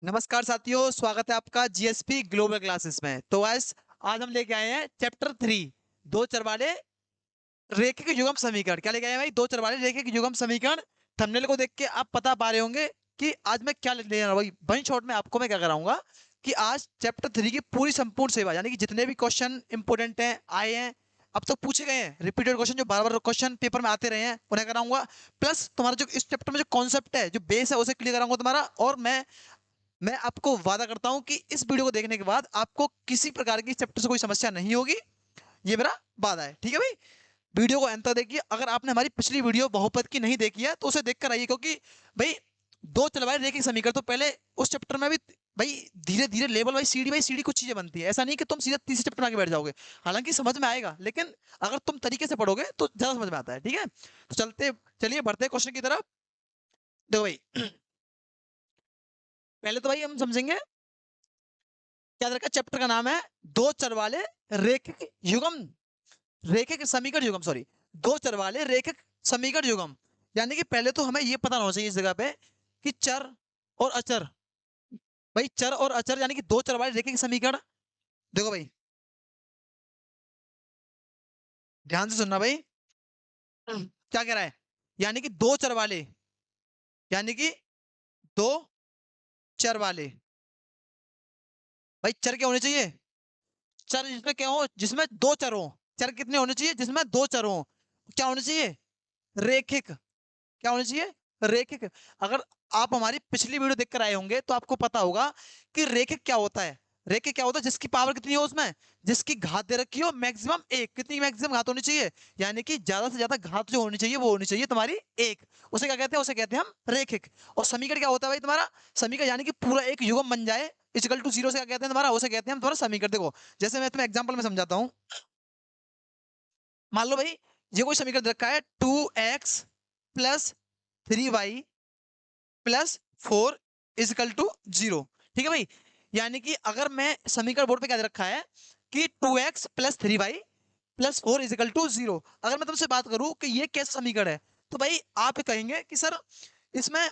नमस्कार साथियों, स्वागत है आपका जीएसपी ग्लोबल क्लासेस में। तो आज हम लेके आए हैं चैप्टर 3, दो चर वाले रेखिक युग्म समीकरण। क्या लेके आए हैं भाई? दो चर वाले रेखिक युग्म समीकरण। थंबनेल को देख के आप पता पा रहे होंगे कि आज मैं क्या ले रहा हूं भाई। वन शॉट में आपको मैं क्या कराऊंगा कि आज चैप्टर 3 की पूरी संपूर्ण सेवा, यानी कि जितने भी क्वेश्चन इंपोर्टेंट हैं, आए हैं, अब तक पूछे गए हैं, रिपीटेड क्वेश्चन जो बार बार क्वेश्चन पेपर में आते रहे हैं, उन्हें कराऊंगा। प्लस तुम्हारा जो इस चैप्टर में जो कॉन्सेप्ट है, जो बेस है, उसे क्लियर कराऊंगा तुम्हारा। और मैं आपको वादा करता हूं कि इस वीडियो को देखने के बाद आपको किसी प्रकार की चैप्टर से कोई समस्या नहीं होगी। ये मेरा वादा है, ठीक है भाई। वीडियो को अंत तक देखिए। अगर आपने हमारी पिछली वीडियो बहुपद की नहीं देखी है तो उसे देखकर आइए, क्योंकि भाई दो चलवाए रेखिक समीकरण तो पहले उस चैप्टर में भी भाई धीरे धीरे लेवल बाई सीढ़ी कुछ चीजें बनती है। ऐसा नहीं कि तुम सीधा तीसरे चैप्टर में आगे बैठ जाओगे, हालांकि समझ में आएगा, लेकिन अगर तुम तरीके से पढ़ोगे तो ज्यादा समझ में आता है, ठीक है। तो चलिए बढ़ते क्वेश्चन की तरफ। देखो भाई, पहले तो भाई हम समझेंगे, क्या रखा चैप्टर का नाम है, दो चर वाले रेखिक युग्म, रेखिक समीकरण युग्म, सॉरी, दो चर वाले रेखिक समीकरण युग्म। यानी कि पहले तो हमें यह पता होना चाहिए इस जगह पे कि चर और अचर, भाई चर और अचर यानी कि दो चर वाले रेखिक समीकरण। देखो भाई, ध्यान से सुनना भाई। क्या कह रहा है? यानी कि दो चर वाले, यानी कि दो चर वाले, भाई चर क्या होने चाहिए? चर जिसमें क्या हो, जिसमें दो चर हो। चर कितने होने चाहिए? जिसमें दो चर हो। क्या होने चाहिए? रेखिक। क्या होने चाहिए? रेखिक। अगर आप हमारी पिछली वीडियो देखकर आए होंगे तो आपको पता होगा कि रेखिक क्या होता है। रेखिक क्या होता है? जिसकी पावर कितनी हो, उसमें जिसकी घात दे रखी हो मैक्सिमम एक। कितनी मैक्सिमम घात होनी चाहिए? यानी कि ज्यादा से ज्यादा घात जो होनी चाहिए वो होनी चाहिए तुम्हारी एक। उसे क्या कहते हैं? उसे कहते हैं हम रेखिक। और समीकरण क्या होता है भाई तुम्हारा? समीकरण यानी कि पूरा एक युग्म बन जाए इक्वल टू जीरो से क्या कहते हैं तुम्हारा? उसे कहते हैं हम तुम्हारा समीकरण। देखो, जैसे मैं तुम्हें एग्जाम्पल में समझाता हूँ। मान लो भाई, ये कोई समीकरण दे रखा है, 2x plus 3y plus 4 equal to 0। ठीक है भाई। यानी कि अगर मैं समीकरण बोर्ड पे क्या दे रखा है कि 2x plus 3y plus 4 equal to 0, अगर मैं तुमसे बात करूं कि ये कैसा समीकरण है, तो भाई आप कहेंगे कि सर इसमें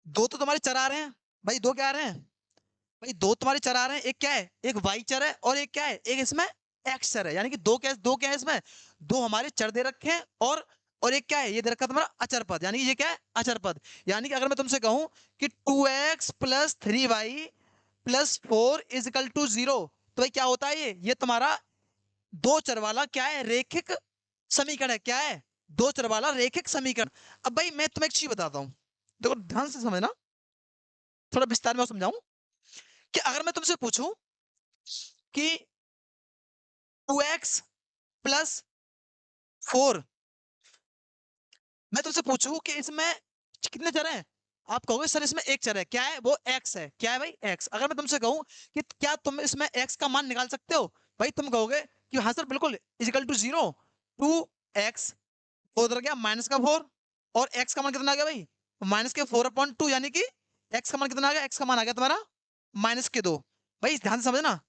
दो तो तुम्हारे चर आ रहे हैं। भाई दो क्या आ रहे हैं? भाई दो तुम्हारे चर आ रहे हैं। एक क्या है? एक वाई चर है, और एक क्या है? एक इसमें एक्स चर है। यानी कि दो क्या है इसमें? दो हमारे चर दे रखे हैं, और एक क्या है? ये दे रखा है तुम्हारा अचर पद। यानी कि ये क्या है? अचर पद। यानी कि अगर मैं तुमसे कहूं कि 2x plus 3y plus 4 equal to 0, तो भाई क्या होता है? ये तुम्हारा दो चर वाला क्या है? रेखिक समीकरण है। क्या है? दो चर वाला रेखिक समीकरण। अब भाई मैं तुम्हें एक चीज बताता हूं, देखो ध्यान से समझना, थोड़ा विस्तार में समझाऊं कि अगर मैं तुमसे पूछूं कि 2x प्लस 4, मैं तुमसे पूछूं कि इसमें कितने चर हैं, आप कहोगे सर इसमें एक चर है। क्या है वो? x है। क्या है भाई? x। अगर मैं तुमसे कहूं कि क्या तुम इसमें x का मान निकाल सकते हो, भाई तुम कहोगे कि हाँ सर बिल्कुल, इजिकल टू 0। 2x, उधर गया माइनस का 4, और x का मान कितना आ गया भाई? माइनस के 4/2। यानी कि x का मान कितना आ गया? x का मान आ गया तुम्हारा -2। भाई ध्यान से समझना।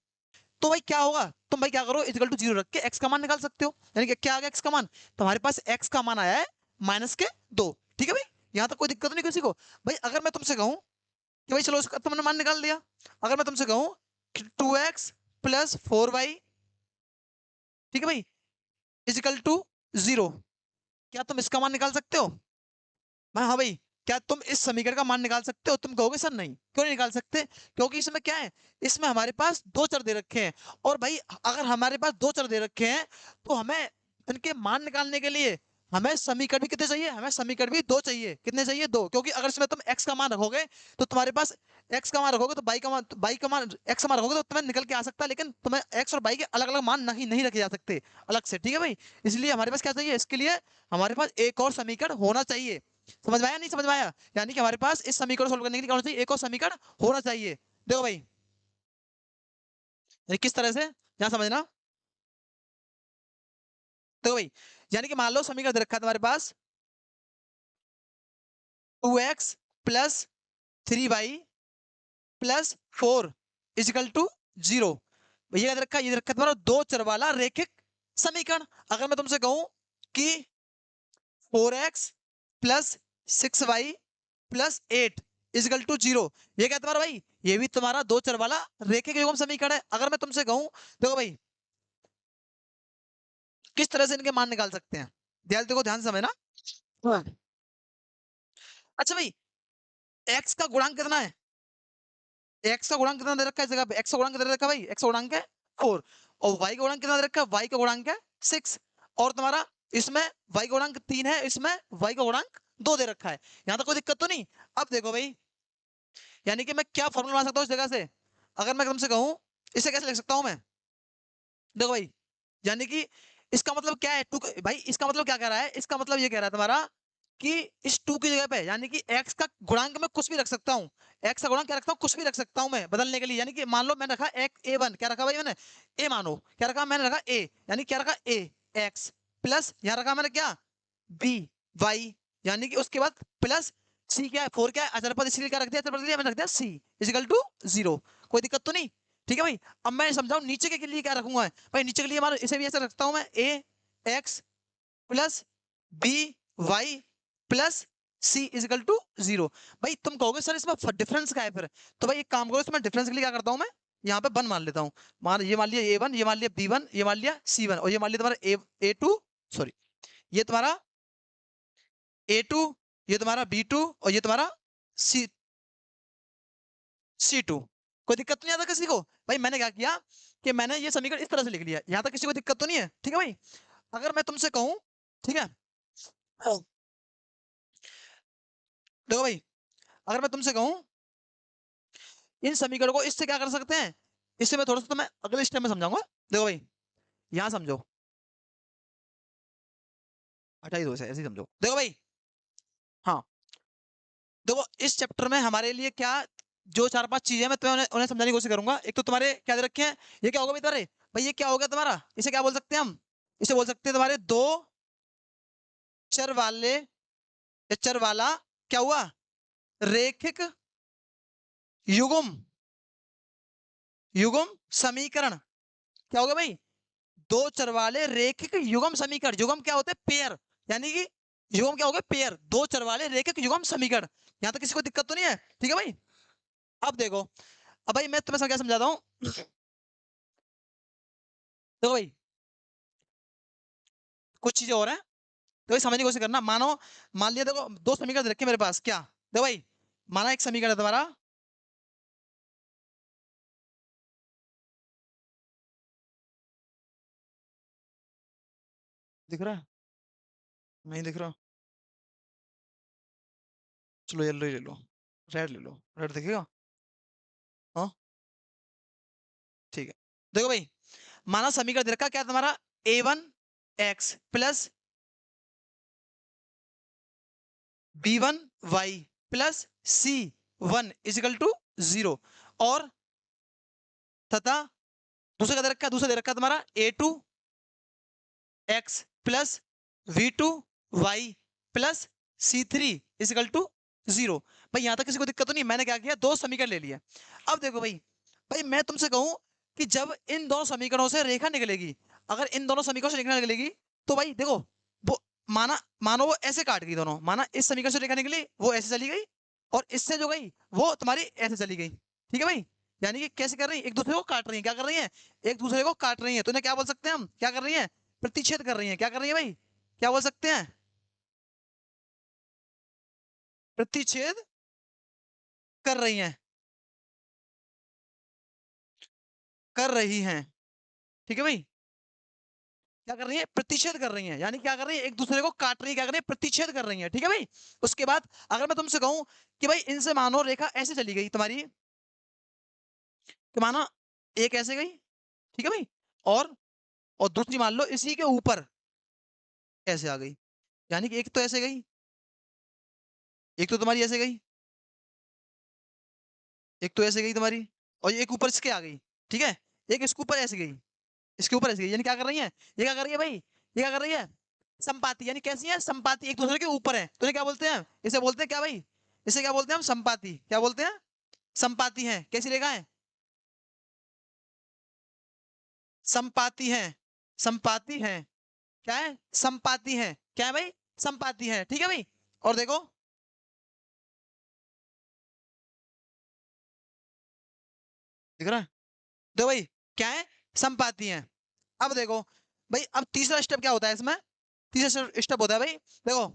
तो भाई क्या होगा, तुम भाई क्या करो, इक्वल टू 0 रख के x का मान निकाल सकते हो। यानी कि क्या आ गया x का मान? तुम्हारे पास x का मान आया है -2। ठीक है भाई, यहां तक कोई दिक्कत नहीं किसी को। भाई अगर मैं तुमसे कहूं कि भाई चलो इसका तुमने मान निकाल लिया, अगर मैं तुमसे कहूं कि 2x प्लस 4y, ठीक है भाई, इजिकल टू 0, क्या तुम इसका मान निकाल सकते हो? हाँ भाई, क्या तुम इस समीकरण का मान निकाल सकते हो? तुम कहोगे सर नहीं। क्यों नहीं निकाल सकते? क्योंकि इसमें क्या है, इसमें हमारे पास दो चर दे रखे हैं। और भाई अगर हमारे पास दो चर दे रखे हैं तो हमें इनके मान निकालने के लिए हमें समीकरण भी कितने चाहिए? हमें समीकरण भी दो चाहिए। कितने चाहिए? दो। क्योंकि अगर इसमें तुम x का मान रखोगे तो तुम्हारे पास x का मान रखोगे तो y का मान x का मान रखोगे तो तुम्हें निकल के आ सकता है, लेकिन तुम्हें x और y के अलग अलग मान नहीं नहीं रखे जा सकते अलग से। ठीक है भाई, इसलिए हमारे पास क्या चाहिए? इसके लिए हमारे पास एक और समीकरण होना चाहिए। समझ में आया? नहीं समझ में आया? यानी कि हमारे पास इस समीकरण को सोल्व करने के लिए क्या होना चाहिए? एक और समीकरण होना चाहिए। देखो भाई, ये किस तरह से, यहां समझना। देखो भाई, यानी कि मान लो समीकरण दे रखा है तुम्हारे पास 2x plus 3y plus 4 equal to 0। भैया दे रखा है, ये दे रखा है तुम्हारा दो चर वाला रेखिक समीकरण। अगर मैं तुमसे कहूं कि 4x plus 6y plus 8 is equal to 0। ये क्या है तुम्हारा भाई, ये भी तुम्हारा दो चर वाला रेखिक युग्म समीकरण है। अगर मैं तुमसे कहूं, देखो भाई किस तरह से इनके मान निकाल सकते हैं, देखो ध्यान से समझना। हाँ। अच्छा भाई, एक्स का गुणांक कितना है, एक्स का गुणांक कितना दे रखा है इस जगह पे, एक्स का गुणांक कितना दे रखा है भाई, एक्स का गुणांक है 4, और वाई का गुणांक कितना दे रखा है, वाई का गुणांक है 6, और तुम्हारा इसमें वाई का गुणांक 3 है, इसमें वाई का गुणांक 2 दे रखा है। यहां तक कोई दिक्कत तो नहीं। अब देखो भाई, यानी कि मैं क्या फॉर्मूला बना सकता हूँ इस जगह से, अगर मैं तुमसे कहूं इसे कैसे लिख सकता हूं मैं, देखो भाई, यानी कि इसका मतलब क्या है, टू भाई इसका मतलब क्या कह रहा है, इसका मतलब ये कह रहा है तुम्हारा कि इस टू की जगह पे यानी कि एक्स का गुणांक मैं कुछ भी रख सकता हूँ, एक्स का गुणांक क्या रखता हूँ, कुछ भी रख सकता हूँ मैं बदलने के लिए। यानी कि मान लो मैंने रखा एक ए वन, क्या रखा भाई मैंने, ए मानो क्या रखा, मैंने रखा ए, यानी क्या रखा ए एक्स, प्लस यहाँ रखा मैंने क्या बी वाई, यानी कि उसके बाद प्लस सी, क्या है 4, क्या है अचर पद, इसलिए क्या रख दिया, अचर पद मैंने रख दिया सी इजिकल टू 0। कोई दिक्कत तो नहीं, ठीक है भाई। अब मैं समझाऊं नीचे के लिए क्या रखूंगा भाई, नीचे के लिए मान लो इसे भी ऐसा रखता हूं मैं, A X plus B Y plus C equal to 0। भाई तुम कहोगे सर इसमें डिफरेंस क्या है फिर, तो भाई एक काम करो, इसमें डिफरेंस के लिए क्या करता हूं मैं, यहाँ पे वन मान लेता हूँ, ये मान लिया ए वन, ये मान लिया बी वन, ये मान लिया सी वन, और ये मान लिया तुम्हारा ए टू, सॉरी ये तुम्हारा ए टू, ये तुम्हारा बी टू, और ये तुम्हारा सी सी टू। कोई दिक्कत तो नहीं आता किसी को, भाई मैंने क्या किया कि मैंने ये समीकरण इस तरह से लिख लिया, यहाँ तक किसी को दिक्कत तो नहीं है, ठीक है भाई। अगर मैं तुमसे कहूं, ठीक है, हाँ, देखो भाई अगर मैं तुमसे कहूं इन समीकरणों को इससे क्या कर सकते हैं, इससे मैं थोड़ा सा तुम्हें अगले स्टेप में समझाऊंगा। देखो भाई यहां समझो, हटा ही दो इसे, ऐसे ही समझो। देखो भाई, हाँ देखो इस चैप्टर में हमारे लिए क्या जो चार पांच चीजें मैं तुम्हें उन्हें समझाने की कोशिश करूंगा। एक तो तुम्हारे क्या दे रखे हैं, ये क्या होगा भाई तुम्हारे, भाई ये क्या होगा तुम्हारा, इसे क्या बोल सकते हैं हम, इसे बोल सकते हैं तुम्हारे दो चर वाले या चर वाला क्या हुआ रेखिक युग्म, युग्म समीकरण, क्या होगा भाई, दो चर वाले रेखिक युग्म समीकरण, युग्म क्या होते हैं पेयर, यानी कि युग्म क्या होगा पेयर, दो चर वाले रेखिक युग्म समीकरण। यहां तक किसी को दिक्कत तो नहीं है, ठीक है भाई। अब देखो, अब भाई मैं तुम्हें क्या समझाता हूँ, देखो भाई कुछ चीजें और हैं, तो भाई समझने की कोशिश करना। मानो मान लिया देखो दो समीकरण रखे मेरे पास, क्या देखो भाई, माना एक समीकरण है तुम्हारा, दिख रहा है, नहीं दिख रहा, चलो येलो ही ले लो, रेड ले लो, रेड दिखेगा, हाँ ठीक है। देखो भाई माना समीकरण दे रखा क्या है तुम्हारा, A one X plus B one Y plus C one equal to 0, और तथा दूसरा क्या दे रखा है, दूसरा दे रखा है तुम्हारा A two X plus B two Y plus C three equal to 0। भाई यहां तक किसी को दिक्कत तो नहीं, मैंने क्या किया दो समीकरण ले लिए। अब देखो भाई, भाई मैं तुमसे कहूं कि जब इन दोनों समीकरणों से रेखा निकलेगी, अगर इन दोनों समीकरणों से रेखा निकलेगी, तो भाई देखो वो माना, मानो वो ऐसे काट गई दोनों, माना इस समीकरण से रेखा निकली वो ऐसे चली गई, और इससे जो गई वो तुम्हारी ऐसे चली गई, ठीक है भाई। यानी कि कैसे कर रही है, एक दूसरे को काट रही है, क्या कर रही है, एक दूसरे को काट रही है, तो इन्हें क्या बोल सकते हैं हम, क्या कर रही है, प्रतिच्छेद कर रही है, क्या कर रही है भाई, क्या बोल सकते हैं, प्रतिच्छेद कर रही हैं, कर रही हैं, ठीक है भाई। क्या कर रही है, प्रतिच्छेद कर रही हैं, यानी क्या कर रही है, एक दूसरे को काट रही है, क्या कर रही है, प्रतिच्छेद कर रही है, ठीक है भाई। उसके बाद अगर मैं तुमसे कहूं कि भाई इनसे मानो रेखा ऐसे चली गई तुम्हारी, कि मानो एक ऐसे गई, ठीक है भाई, और दूसरी मान लो इसी के ऊपर ऐसे आ गई, यानी कि एक तो ऐसे गई, एक तो तुम्हारी ऐसे गई, एक तो ऐसे गई तुम्हारी, और एक ऊपर इसके आ गई, ठीक है, एक इसके ऊपर ऐसे गई, इसके ऊपर ऐसे गई, यानी क्या कर रही है, ये क्या कर रही है भाई, ये क्या कर रही है, संपाति, यानी कैसी है संपाति, एक दूसरे के ऊपर है, तो इन्हें क्या बोलते हैं, इसे बोलते हैं क्या भाई, इसे क्या बोलते हैं हम संपाति, क्या बोलते हैं, संपाति है, कैसी रेखा है, संपाति है, संपाति है, क्या है संपाति है, क्या है भाई संपाति है, ठीक है भाई। और देखो दिख रहा है? देखो भाई क्या है, संपाती है। अब देखो भाई, अब तीसरा स्टेप क्या होता है इसमें, तीसरा स्टेप होता है भाई, देखो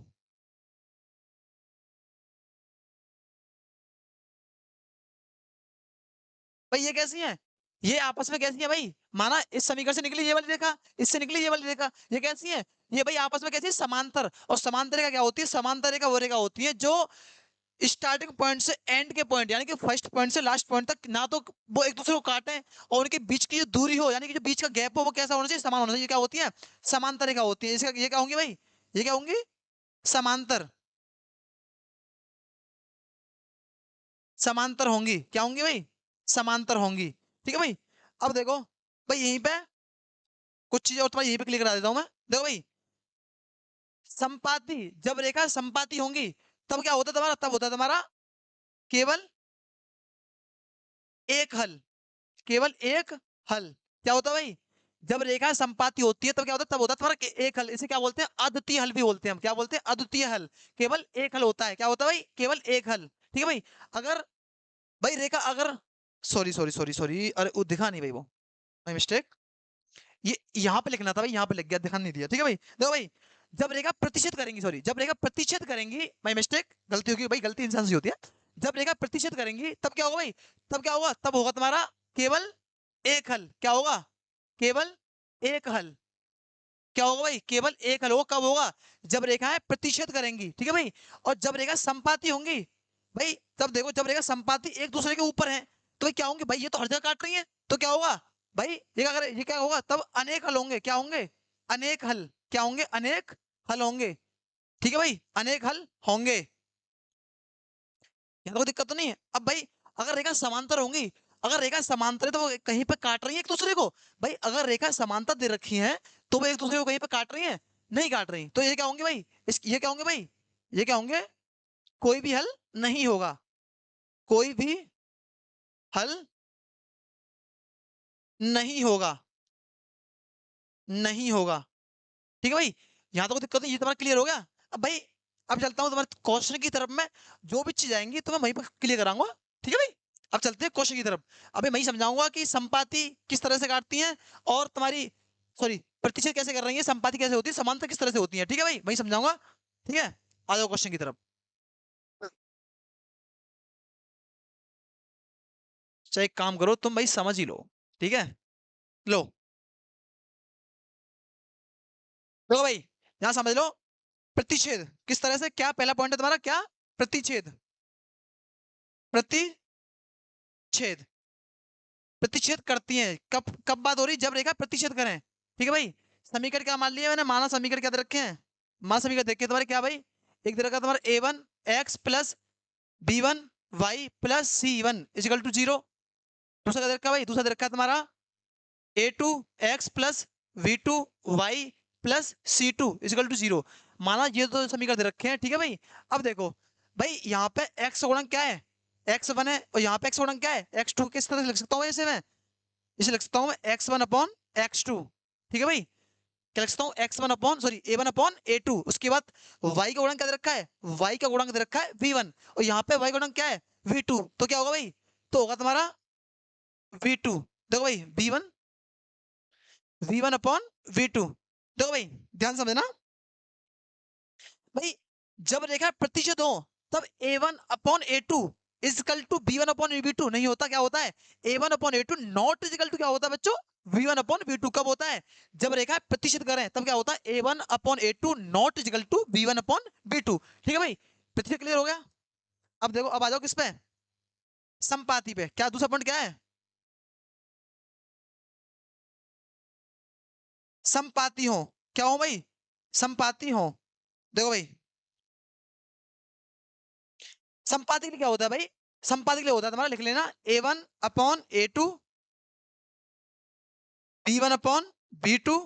भाई ये कैसी है, ये आपस में कैसी है भाई, माना इस समीकरण से निकली ये वाली रेखा, इससे निकली ये वाली रेखा, ये कैसी है, ये भाई आपस में कैसी है, समांतर। और समांतर रेखा क्या होती है, समांतर रेखा वो रेखा होती है जो स्टार्टिंग पॉइंट से एंड के पॉइंट, यानी कि फर्स्ट पॉइंट से लास्ट पॉइंट तक ना तो वो एक दूसरे को काटे, और उनके बीच की जो दूरी हो, यानी कि जो बीच का गैप हो वो कैसा होना चाहिए, समान होना चाहिए। ये क्या होती है, समांतर रेखा होती है। इसका ये क्या होंगी भाई, ये क्या होंगी, समांतर, समांतर होंगी, क्या होंगी भाई, समांतर होंगी। ठीक है भाई। अब देखो भाई यहीं पे कुछ चीजें और तुम्हारी यहीं पे क्लियर करा देता हूं मैं। देखो भाई, संपाती, जब रेखा संपाती होंगी तब क्या होता है तुम्हारा, तब होता है तुम्हारा केवल एक हल, केवल एक हल। क्या होता है भाई, जब रेखा संपाती होती है तब क्या होता है, तब होता है तुम्हारा एक हल। इसे क्या बोलते हैं, अद्वितीय हल भी बोलते हैं हम। क्या बोलते हैं, अद्वितीय हल। केवल एक हल होता है, क्या होता है भाई, केवल एक हल। ठीक है भाई। अगर भाई रेखा अगर, सॉरी सॉरी सॉरी सॉरी, अरे वो दिखा नहीं भाई, वो माय मिस्टेक, ये यहाँ पे लिखना था भाई, यहाँ पे लिख गया, ध्यान नहीं दिया। ठीक है भाई, देखो भाई, जब रेखा प्रतिशत करेंगी, सॉरी, जब रेखा प्रतिशत करेंगी, माय मिस्टेक, गलती होगी भाई, गलती इंसान से होती है। जब रेखा प्रतिशत करेंगी तब क्या होगा भाई, तब क्या होगा, तब होगा तुम्हारा केवल एक हल। क्या होगा, केवल एक हल। क्या होगा भाई, केवल एक हल होगा। कब होगा, जब रेखाएं प्रतिशत करेंगी। ठीक है भाई। और जब रेखा संपाती होंगी भाई, तब देखो, जब रेखा संपाती एक दूसरे के ऊपर है तो ये क्या होंगे भाई, ये तो हर जगह काट रही है, तो क्या होगा भाई, ये क्या करे, ये क्या होगा, तब अनेक हल होंगे। क्या होंगे, अनेक हल। क्या होंगे, अनेक हल होंगे। ठीक है भाई, अनेक हल होंगे। यहाँ तो कोई दिक्कत तो नहीं है। अब भाई अगर रेखा समांतर होंगी, अगर रेखा समांतर है तो वो कहीं पे काट रही है एक दूसरे को। भाई अगर रेखा समांतर दे रखी है तो वो एक दूसरे को कहीं पे काट रही है, नहीं काट रही, तो ये क्या होंगे भाई, ये क्या होंगे भाई, ये क्या होंगे, कोई भी हल नहीं होगा, कोई भी हल नहीं होगा, नहीं होगा। ठीक है भाई, यहाँ तो कोई दिक्कत नहीं, ये तुम्हारा क्लियर हो गया। अब भाई अब चलता हूँ तुम्हारे क्वेश्चन की तरफ में, जो भी चीज आएंगी तो मैं वहीं पर क्लियर कराऊंगा। ठीक है भाई। अब चलते हैं क्वेश्चन की तरफ। अभी मैं ही समझाऊंगा कि संपाति किस तरह से काटती हैं, और तुम्हारी, सॉरी, प्रतिशत कैसे कर रही है, संपाति कैसे होती है, समांतर किस तरह से होती है। ठीक है भाई, मैं ही समझाऊंगा। ठीक है, आ जाओ क्वेश्चन की तरफ। चाहे एक काम करो तुम भाई, समझ ही लो। ठीक है, लो, देखो भाई, यहां समझ लो। प्रतिच्छेद किस तरह से, क्या पहला पॉइंट है तुम्हारा, क्या, प्रतिच्छेद, प्रतिच्छेद, प्रतिच्छेद करती है। कब कब बात हो रही, जब रेखा प्रतिच्छेद करें। ठीक है भाई। समीकरण क्या मान लिया मैंने, माना समीकरण क्या दे रखे हैं, मान समीकरण देख के तुम्हारे क्या भाई, एक दे रखा है तुम्हारा a1 x plus b1 y plus c1 equal to 0। दूसरा क्या दे रखा है भाई, दूसरा दे रखा है तुम्हारा a2 x plus v2 y plus c2 equal to 0। माना ये तो समीकरण दे रखे हैं। ठीक है भाई। अब देखो भाई, यहाँ पे x गुणक क्या है, x1 है, और यहाँ पे x गुणक क्या है, x2। किस तरह से लिख सकता हूँ इसे मैं, इसे लिख सकता हूँ मैं x1 अपॉन x2। ठीक है भाई, क्या लिख सकता हूँ, x1 upon, sorry, a1 upon a2। उसके बाद y का गुणक क्या दे रखा है, y का गुणक दे रखा है v1, और यहाँ पे y गुणक क्या है, v2। तो क्या होगा भाई, तो होगा तुम्हारा v2। देखो भाई v1 अपॉन v2। देखो भाई ध्यान से समझना भाई, जब रेखा प्रतिशत हो तब a1 upon a2 is equal to b1 upon v2 नहीं होता। क्या होता है, a1 upon a2 not equal to क्या होता है बच्चों, v1 अपॉन v2। कब होता है, जब रेखा प्रतिशत करें तब क्या होता है, a1 upon a2 not equal to b1 upon v2। ठीक है भाई, प्रतिशत क्लियर हो गया। अब देखो, अब आ जाओ किस पे, संपाति पे। क्या दूसरा पॉइंट क्या है, संपाति हो, क्या हो भाई, संपाति हो। देखो भाई, संपाति के लिए क्या होता है भाई, संपाति के लिए होता है तुम्हारा, लिख लेना a1 upon a2 b1 upon b2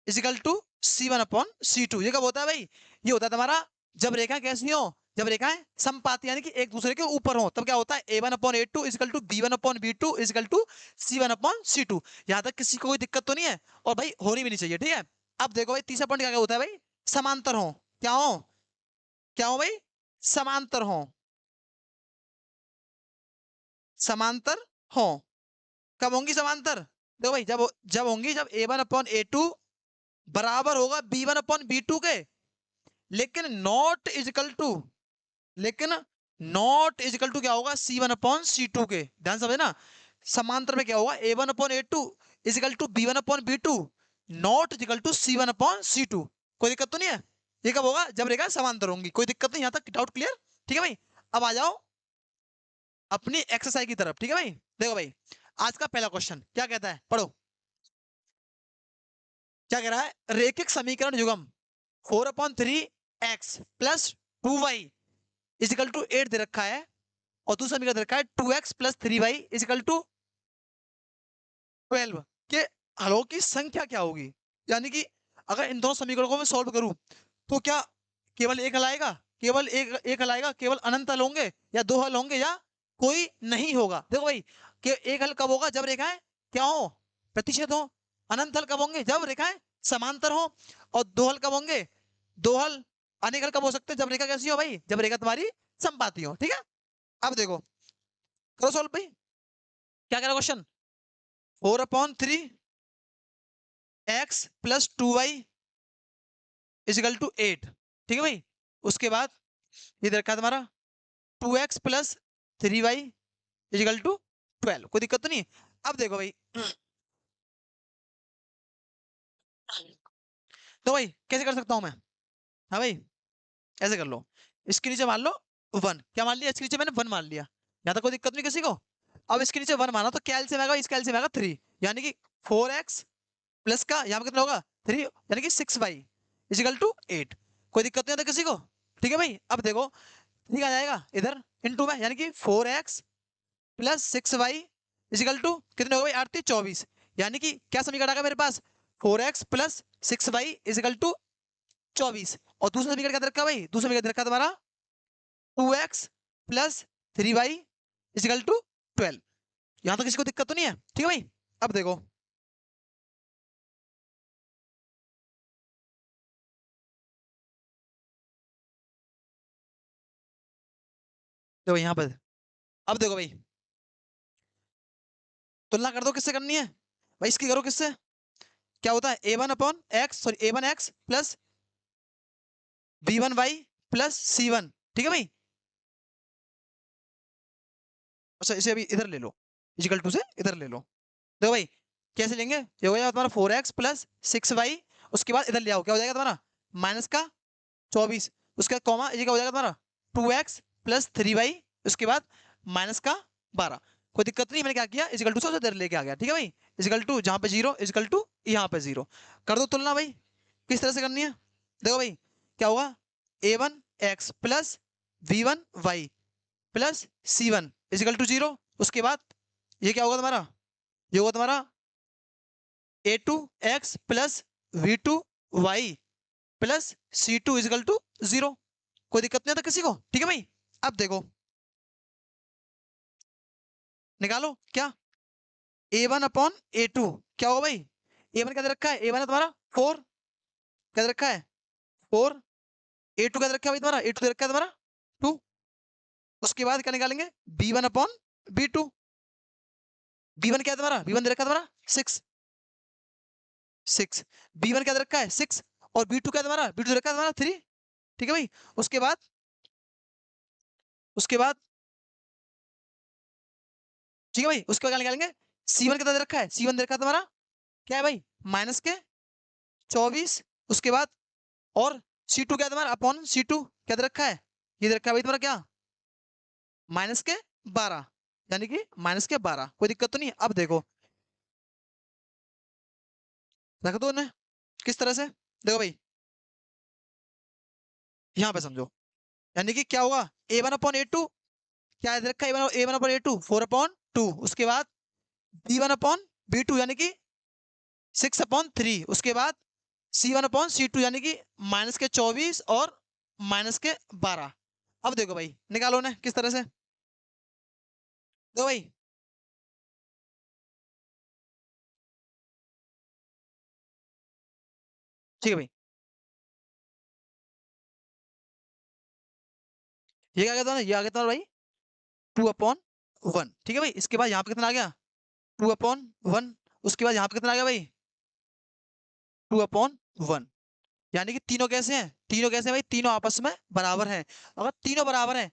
equal to c1 upon c2। ये कब होता है भाई, ये होता है तुम्हारा जब रेखा कैसी हो, जब रेखाएं समपाती यानी कि एक दूसरे के ऊपर हो, तब क्या होता है, a1 upon a2 equal to b1 upon b2 equal to c1 upon c2। यहां तक किसी को कोई दिक्कत तो नहीं है, और भाई होनी भी नहीं चाहिए। ठीक है। अब देखो भाई, तीसरा पॉइंट क्या क्या होता है भाई, समांतर हो। क्या हो, क्या हो भाई, समांतर हो, समांतर हो। कब होंगी समांतर? देखो भाई, जब जब होंगी जब A1/A2 बराबर होगा B1/B2 के, लेकिन नॉट इजिकल टू, लेकिन नॉट इजिकल टू क्या होगा, C1/C2 के। ध्यान समझे ना, समांतर में क्या होगा, A1/A2 equal to B1/B2, not equal to C1/C2। कोई दिक्कत तो नहीं है? ये कब होगा, जब रेखा समांतर होंगी। कोई दिक्कत नहीं, यहां तक डाउट क्लियर? ठीक है भाई, अब आ जाओ अपनी एक्सरसाइज की तरफ। ठीक है भाई, देखो भाई, आज का पहला क्वेश्चन क्या कहता है, पढ़ो। क्या कह रहा है, रेखिक समीकरण युगम 4/3 x plus 2y equal to 8 दे रखा है, और दूसरा समीकरण दे रखा है 2x plus 3y is equal to 12 के हलों की संख्या क्या होगी। यानी कि अगर इन दोनों समीकरणों को मैं सॉल्व करूं तो क्या केवल एक हल आएगा, केवल एक हल आएगा, केवल अनंत हल होंगे, या दो हल होंगे, या कोई नहीं होगा। देखो भाई, कि एक हल कब होगा, जब रेखाएं क्या हो, प्रतिशत हो। अनंत हल कब होंगे, जब रेखाएं समांतर हो। और दो हल कब होंगे, दो हल अनेक हल कब हो सकते हैं, जब रेखा कैसी हो भाई, जब रेखा तुम्हारी समपाती हो। ठीक है, अब देखो, करो सॉल्व भाई। क्या कह रहा question, 4/3 x plus 2y equal to 8। ठीक है भाई, उसके बाद ये दे रखा है तुम्हारा 2x plus 3y is equal to 12। कोई दिक्कत तो नहीं है? अब देखो भाई, तो भाई कैसे कर सकता हूं मैं? हाँ भाई, ऐसे कर लो, इसके नीचे मान लो 1। क्या मान लिया, इसके नीचे मैंने 1 मान लिया, यहाँ तक कोई दिक्कत नहीं किसी को। अब इसके नीचे 1 माना तो क्या एलसीएम आएगा, इसका एलसीएम आएगा 3, यानी कि 4x प्लस का यहाँ पे कितना होगा 3, यानी कि 6y इजिकल टू 8। कोई दिक्कत नहीं होता किसी को? ठीक है भाई, अब देखो, ठीक आ जाएगा इधर इनटू में, यानी कि 4x plus 6y is equal to कितने हो गए भाई, 8 24। यानी कि क्या समीकरण आ गया मेरे पास, 4x plus 6y is equal to 24। और दूसरा समीकरण क्या दे रखा है भाई, दूसरा समीकरण दे रखा है तुम्हारा 2x plus 3y is equal to 12। यहां तक किसी को दिक्कत तो नहीं है? ठीक है भाई, अब देखो, देखो यहाँ पर, अब देखो भाई, तुलना कर दो, किससे करनी है भाई, इसकी करो किससे। क्या होता है, A1/x, sorry A1x plus B1y plus C1। ठीक है भाई, अच्छा इसे अभी इधर ले लो, इजिकल टू से इधर ले लो। देखो भाई, कैसे लेंगे, ये हो जाएगा तुम्हारा 4x प्लस 6y, उसके बाद इधर ले आओ, क्या हो जाएगा तुम्हारा माइनस का 24, उसके बाद कॉमा, ये क्या हो जाएगा तुम्हारा 2x प्लस 3y, उसके बाद माइनस का 12। कोई दिक्कत नहीं, मैंने क्या किया, इजिकल टू से उधर लेके आ गया। ठीक है भाई, इजिकल टू जहां पे 0 इजिकल टू यहाँ पे 0। कर दो तुलना भाई, किस तरह से करनी है। देखो भाई, क्या होगा, A1x plus V1y plus C1 equal to 0। उसके बाद ये क्या होगा तुम्हारा, ये होगा तुम्हारा A2x plus V2y plus C2 equal to 0। कोई दिक्कत नहीं आता किसी को? ठीक है भाई, अब देखो, निकालो क्या, A1/A2 क्या होगा भाई, A1 क्या दे रखा है, A1 है तुम्हारा 4, क्या दे रखा है 4, A2 क्या दे रखा है भाई तुम्हारा, A2 दे रखा है तुम्हारा 2। उसके बाद क्या निकालेंगे, B1/B2, B1 क्या है तुम्हारा, B1 दे रखा है तुम्हारा 6, 6, B1 क्या दे रखा है 6, और B2 क्या है तुम्हारा, B2 दे रखा है तुम्हारा 3। ठीक है भाई, उसके बाद, उसके बाद ठीक है भाई, उसके बाद क्या निकालेंगे, C1 कितना दे रखा है, C1 दे रखा है तुम्हारा क्या है भाई, माइनस के 24। उसके बाद, और C2 क्या है तुम्हारा, अपॉन C2 क्या दे रखा है, ये दे रखा है भाई तुम्हारा क्या, माइनस के 12, यानी कि माइनस के 12। कोई दिक्कत तो नहीं है? अब देखो, रख दो उन्हें किस तरह से, देखो भाई, यहाँ पे समझो, यानी कि क्या होगा, A1/A2 क्या दे रखा है, A1/A2 4/2। उसके बाद B1/B2 यानी कि 6/3। उसके बाद C1/C2 यानी कि माइनस के 24 और माइनस के 12। अब देखो भाई, निकालो ने किस तरह से, देखो भाई, ठीक है भाई, ये क्या कहता है, ये आ गया तुम्हारा भाई 2/1। ठीक है भाई, इसके बाद यहाँ पे कितना आ गया, 2/1। उसके बाद यहाँ पे कितना आ गया भाई, 2/1। यानी कि तीनों कैसे हैं, तीनों कैसे हैं भाई, तीनों आपस में बराबर हैं। अगर तीनों बराबर हैं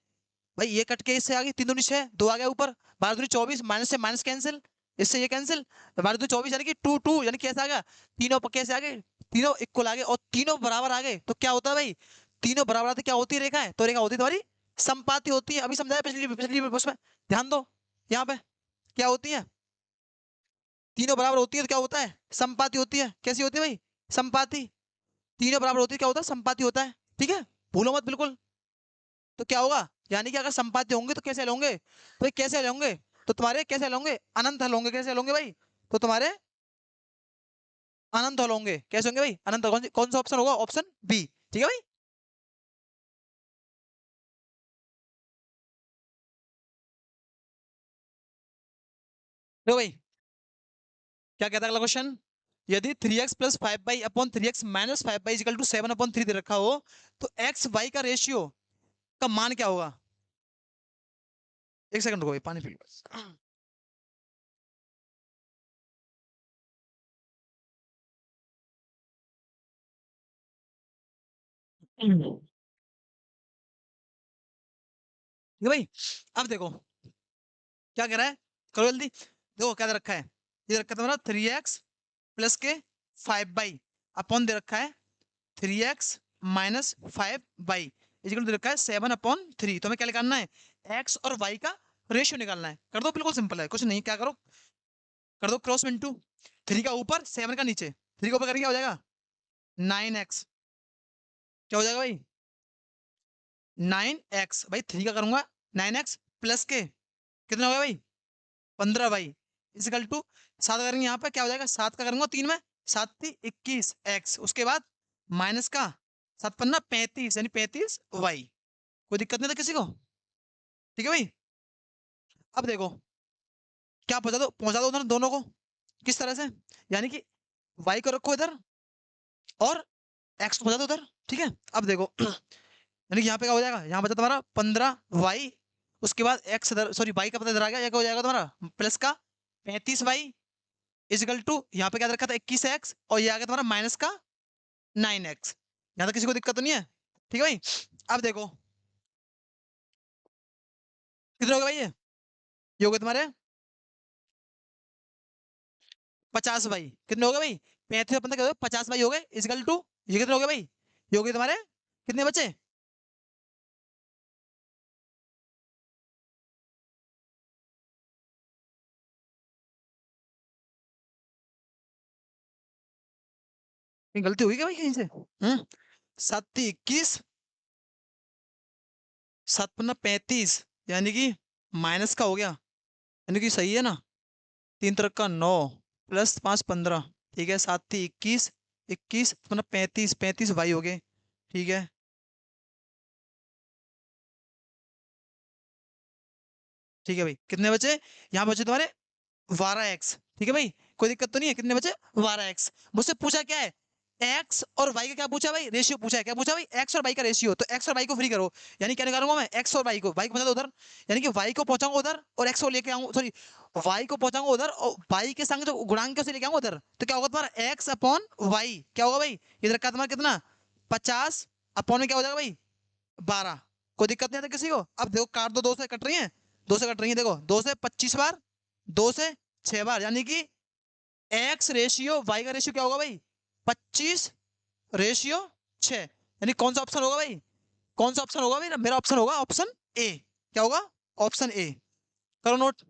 भाई, ये कट के इससे आ गई, 3×2 = 6, 2 आ गया ऊपर, 12×2 = 24, माइनस से माइनस कैंसिल, इससे ये कैंसिल, 12×2 = 24 यानी कि 2 यानी कैसे आ गया, तीनों कैसे आ गए, तीनों इक्वल आ गए और तीनों बराबर आ गए, तो क्या होता है भाई, तीनों बराबर आते क्या होती है रेखा है, तो रेखा होती है तुम्हारी समपाती होती है। अभी समझाया पिछली पिछली उसमें, ध्यान दो यहाँ पे क्या होती है, तीनों बराबर होती है तो क्या होता है, समपाती होती है। कैसी होती है भाई, समपाती। तीनों बराबर होती है क्या होता है, समपाती होता है। ठीक है, भूलो मत बिल्कुल। तो क्या होगा, यानी कि अगर संपाद्य होंगे तो कैसे हल होंगे, तो भाई कैसे हल होंगे, तो तुम्हारे कैसे हल होंगे, अनंत हल होंगे। कैसे हल होंगे भाई, तो तुम्हारे अनंत हल होंगे। कैसे होंगे भाई, अनंत। कौन सा ऑप्शन होगा, ऑप्शन बी। ठीक है भाई। देखो भाई क्या कहता है अगला क्वेश्चन, यदि 3x + 5y/3x - 5y = 7/3 दे रखा हो, तो एक्स वाई का रेशियो का मान क्या होगा। एक सेकंड रुको भाई, पानी पी लो बस। ठीक है भाई, अब देखो क्या कह रहा है, करो जल्दी। देखो क्या दे रखा है, ये रखा है तुम्हारा 3x + के 5y दे रखा है, 3x - 5y इजिकल दे रखा है 7/3। तो हमें क्या निकालना है, एक्स और वाई का रेशियो निकालना है। कर दो, बिल्कुल सिंपल है, कुछ नहीं, क्या करो, कर दो क्रॉस इनटू, 3 का ऊपर 7 का नीचे, 3 का ऊपर करके क्या हो जाएगा, 9x। क्या हो जाएगा भाई, 9x भाई, 3 का करूंगा 9x प्लस के कितना हो गया भाई, 15y इजिकल टू 7 करेंगे यहाँ पे क्या हो जाएगा, 7 का करूंगा 3 में, 7×3 = 21x। उसके बाद माइनस का 7×5 = 35 यानी 35y। कोई दिक्कत नहीं था किसी को। ठीक है भाई, अब देखो क्या पहुंचा दो उधर दोनों को, किस तरह से, यानी कि y को रखो इधर और x को पहुंचा दो उधर। ठीक है, अब देखो यानी कि यहाँ पे क्या हो जाएगा, यहाँ बचा तुम्हारा 15y, उसके बाद x इधर, सॉरी y का पता इधर आ गया, ये क्या हो जाएगा तुम्हारा प्लस का 35y इजिकल टू यहाँ पे क्या रखा था 21x, और ये आ गया तुम्हारा माइनस का 9x। यहाँ तक किसी को दिक्कत तो नहीं है। ठीक है भाई, अब देखो कितने हो गए भाई, ये हो गए तुम्हारे 50y। कितने हो गए भाई, 35 क्या हो गए, 50y हो गए इजिकल टू, ये कितने हो गए भाई, ये हो गए तुम्हारे कितने बचे, कहीं गलती हुई क्या भाई कहीं से। 7×3 = 21, 7×5 = 35 यानी कि माइनस का हो गया, यानी कि सही है ना, 3×3 = 9 प्लस 5 = 15। ठीक है, 7×3 = 21, 21 मतलब 35, 35y हो गए। ठीक है, ठीक है भाई, कितने बचे, यहाँ बचे तुम्हारे 12x। ठीक है भाई, कोई दिक्कत तो नहीं है, कितने बचे 12x। मुझसे पूछा क्या है, एक्स और वाई का क्या पूछा भाई, रेशियो पूछा है। क्या पूछा भाई, एक्स और वाई का रेशियो, तो एक्स और वाई को फ्री करो, यानी क्या निकालूंगा मैं, एक्स और वाई को पहुंचा दो उधर, यानी कि वाई को पहुंचाऊंगा उधर और एक्स को लेके आऊंगा, सॉरी वाई को पहुंचाऊंगा उधर और वाई के संग जो गुणांक है उसे लेके आऊंगा उधर, तो क्या होगा तुम्हारा x/y, क्या होगा भाई, इधर का तुम्हारा कितना 50 अपॉन में क्या हो जाएगा भाई 12। कोई दिक्कत नहीं आता किसी को। अब देखो काट दो, 2 से कट रही है, 2 से कट रही है, देखो 2 से 25 बार, 2 से 6 बार, यानी कि एक्स रेशियो वाई का रेशियो क्या होगा भाई 25/6। यानी कौन सा ऑप्शन होगा भाई, कौन सा ऑप्शन होगा भाई, मेरा ऑप्शन होगा ऑप्शन ए। क्या होगा, ऑप्शन ए। करो नोट।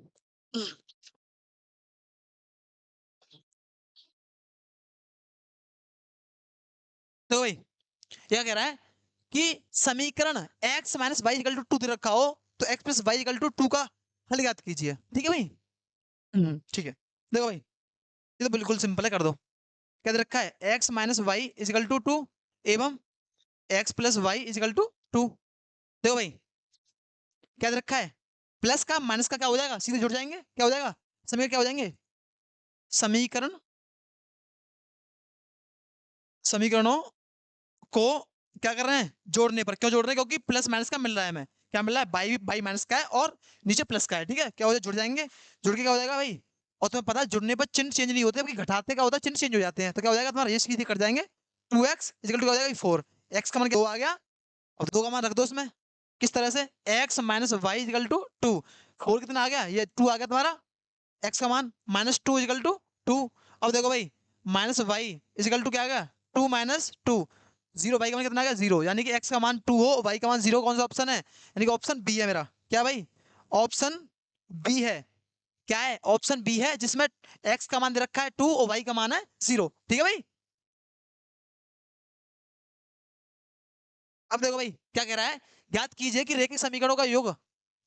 तो भाई क्या कह रहा है कि समीकरण x - y = 2 दे रखा हो, तो x + y = 2 का हल ज्ञात कीजिए। ठीक है भाई, ठीक है। देखो भाई ये तो बिल्कुल सिंपल है, कर दो। क्या दे रखा है, x - y = 2 एवं x + y = 2। देखो भाई क्या दे रखा है, प्लस का माइनस का क्या हो जाएगा, सीधे जुड़ जाएंगे, क्या हो जाएगा, समीकरण क्या हो जाएंगे, समीकरण, समीकरणों को क्या कर रहे हैं, जोड़ने पर। क्यों जोड़ रहे हैं, क्योंकि प्लस माइनस का मिल रहा है हमें, क्या मिल रहा है, बाई बाई माइनस का है और नीचे प्लस का है। ठीक है, क्या हो जाए, जुड़ जाएंगे, जुड़ के क्या हो जाएगा भाई और तुम्हें पता है जुड़ने पर चिन्ह चेंज नहीं होते, घटाते का होता है चिन्ह चेंज हो जाते हैं। तो क्या हो जाएगा तुम्हारा, ये सीधे कट जाएंगे। 2x इक्वल टू क्या हो जाएगा 4, x का मान क्या आ गया, अब 2 का मान रख दो उसमें। किस तरह से, x minus y equal to 2। 4 कितना आ गया, ये 2 आ गया तुम्हारा, x का मान माइनस 2 इक्वल टू 2। अब देखो भाई माइनस वाई इक्वल टू क्या आ गया, 2 माइनस 2, 0। वाई का मान कितना आ गया 0, यानी कि x का मान 2 हो वाई का मान 0, कौन सा ऑप्शन है, यानी कि ऑप्शन बी है मेरा। क्या भाई, ऑप्शन बी है। क्या है, ऑप्शन बी है, जिसमें x का मान दे रखा है 2 और y का मान है 0। ठीक है भाई। अब देखो भाई क्या कह रहा है, याद कीजिए कि रेखिक समीकरणों का योग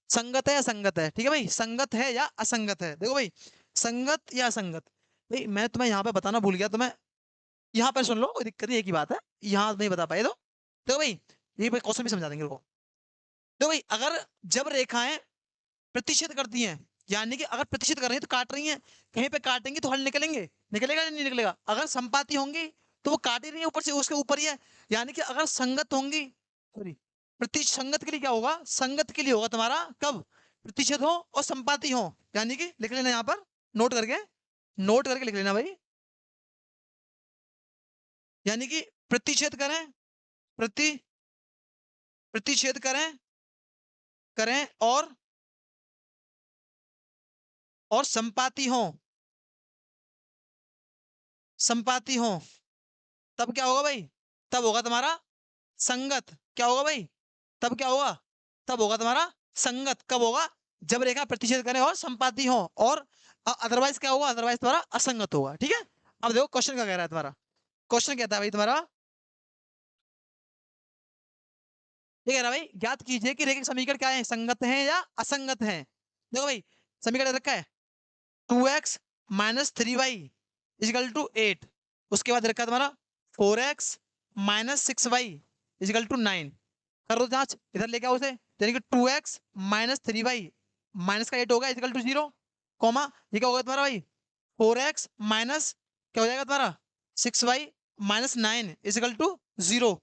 संगत है या असंगत है। ठीक है भाई, संगत है या असंगत है। देखो भाई संगत या असंगत, भाई मैं तुम्हें यहाँ पे बताना भूल गया, तुम्हें यहाँ पर सुन लो, कोई दिक्कत नहीं, एक ही बात है, यहाँ नहीं बता पाए तो देखो भाई, ये क्वेश्चन भी समझा देंगे लोगों। देखो भाई अगर जब रेखाएं प्रतिच्छेद करती हैं, यानी कि अगर प्रतिच्छेद कर रही है तो काट रही हैं, कहीं पे काटेंगी तो हल निकलेंगे, निकलेगा या नहीं निकलेगा। अगर संपाती होंगी तो वो काट ही रही है, ऊपर से उसके ऊपर ही है। यानी कि अगर संगत होंगी, सॉरी, प्रतिसंगत के लिए क्या होगा, संगत के लिए होगा तुम्हारा कब, प्रतिच्छेद हो और संपाती हो। यानी कि लिख लेना यहाँ पर, नोट करके, नोट करके लिख लेना भाई। यानी कि प्रतिच्छेद करें, प्रति प्रतिच्छेद करें, करें और संपाती हो, संपाती हो, तब क्या होगा भाई, तब होगा तुम्हारा संगत। क्या होगा भाई, तब क्या होगा, तब होगा तुम्हारा संगत। कब होगा, जब रेखा प्रतिच्छेद करे और संपाती हो, और अदरवाइज क्या होगा, अदरवाइज तुम्हारा असंगत होगा। ठीक है। अब देखो क्वेश्चन क्या कह रहा है तुम्हारा, क्वेश्चन कहता है भाई तुम्हारा, ये कह रहा है भाई ज्ञात कीजिए कि रेखिक समीकरण क्या है, संगत है या असंगत है। देखो भाई समीकरण दे रखा है 2x minus 3y is equal to 8, उसके बाद रखा है तुम्हारा 4x minus 6y is equal to 9। कर दो जांच, इधर लेके आओ उसे, यानी कि 2x माइनस 3y माइनस का 8 होगा इजिकल टू 0, कॉमा ये क्या होगा तुम्हारा भाई, 4x माइनस क्या हो जाएगा तुम्हारा 6y माइनस 9 इजिकल टू 0।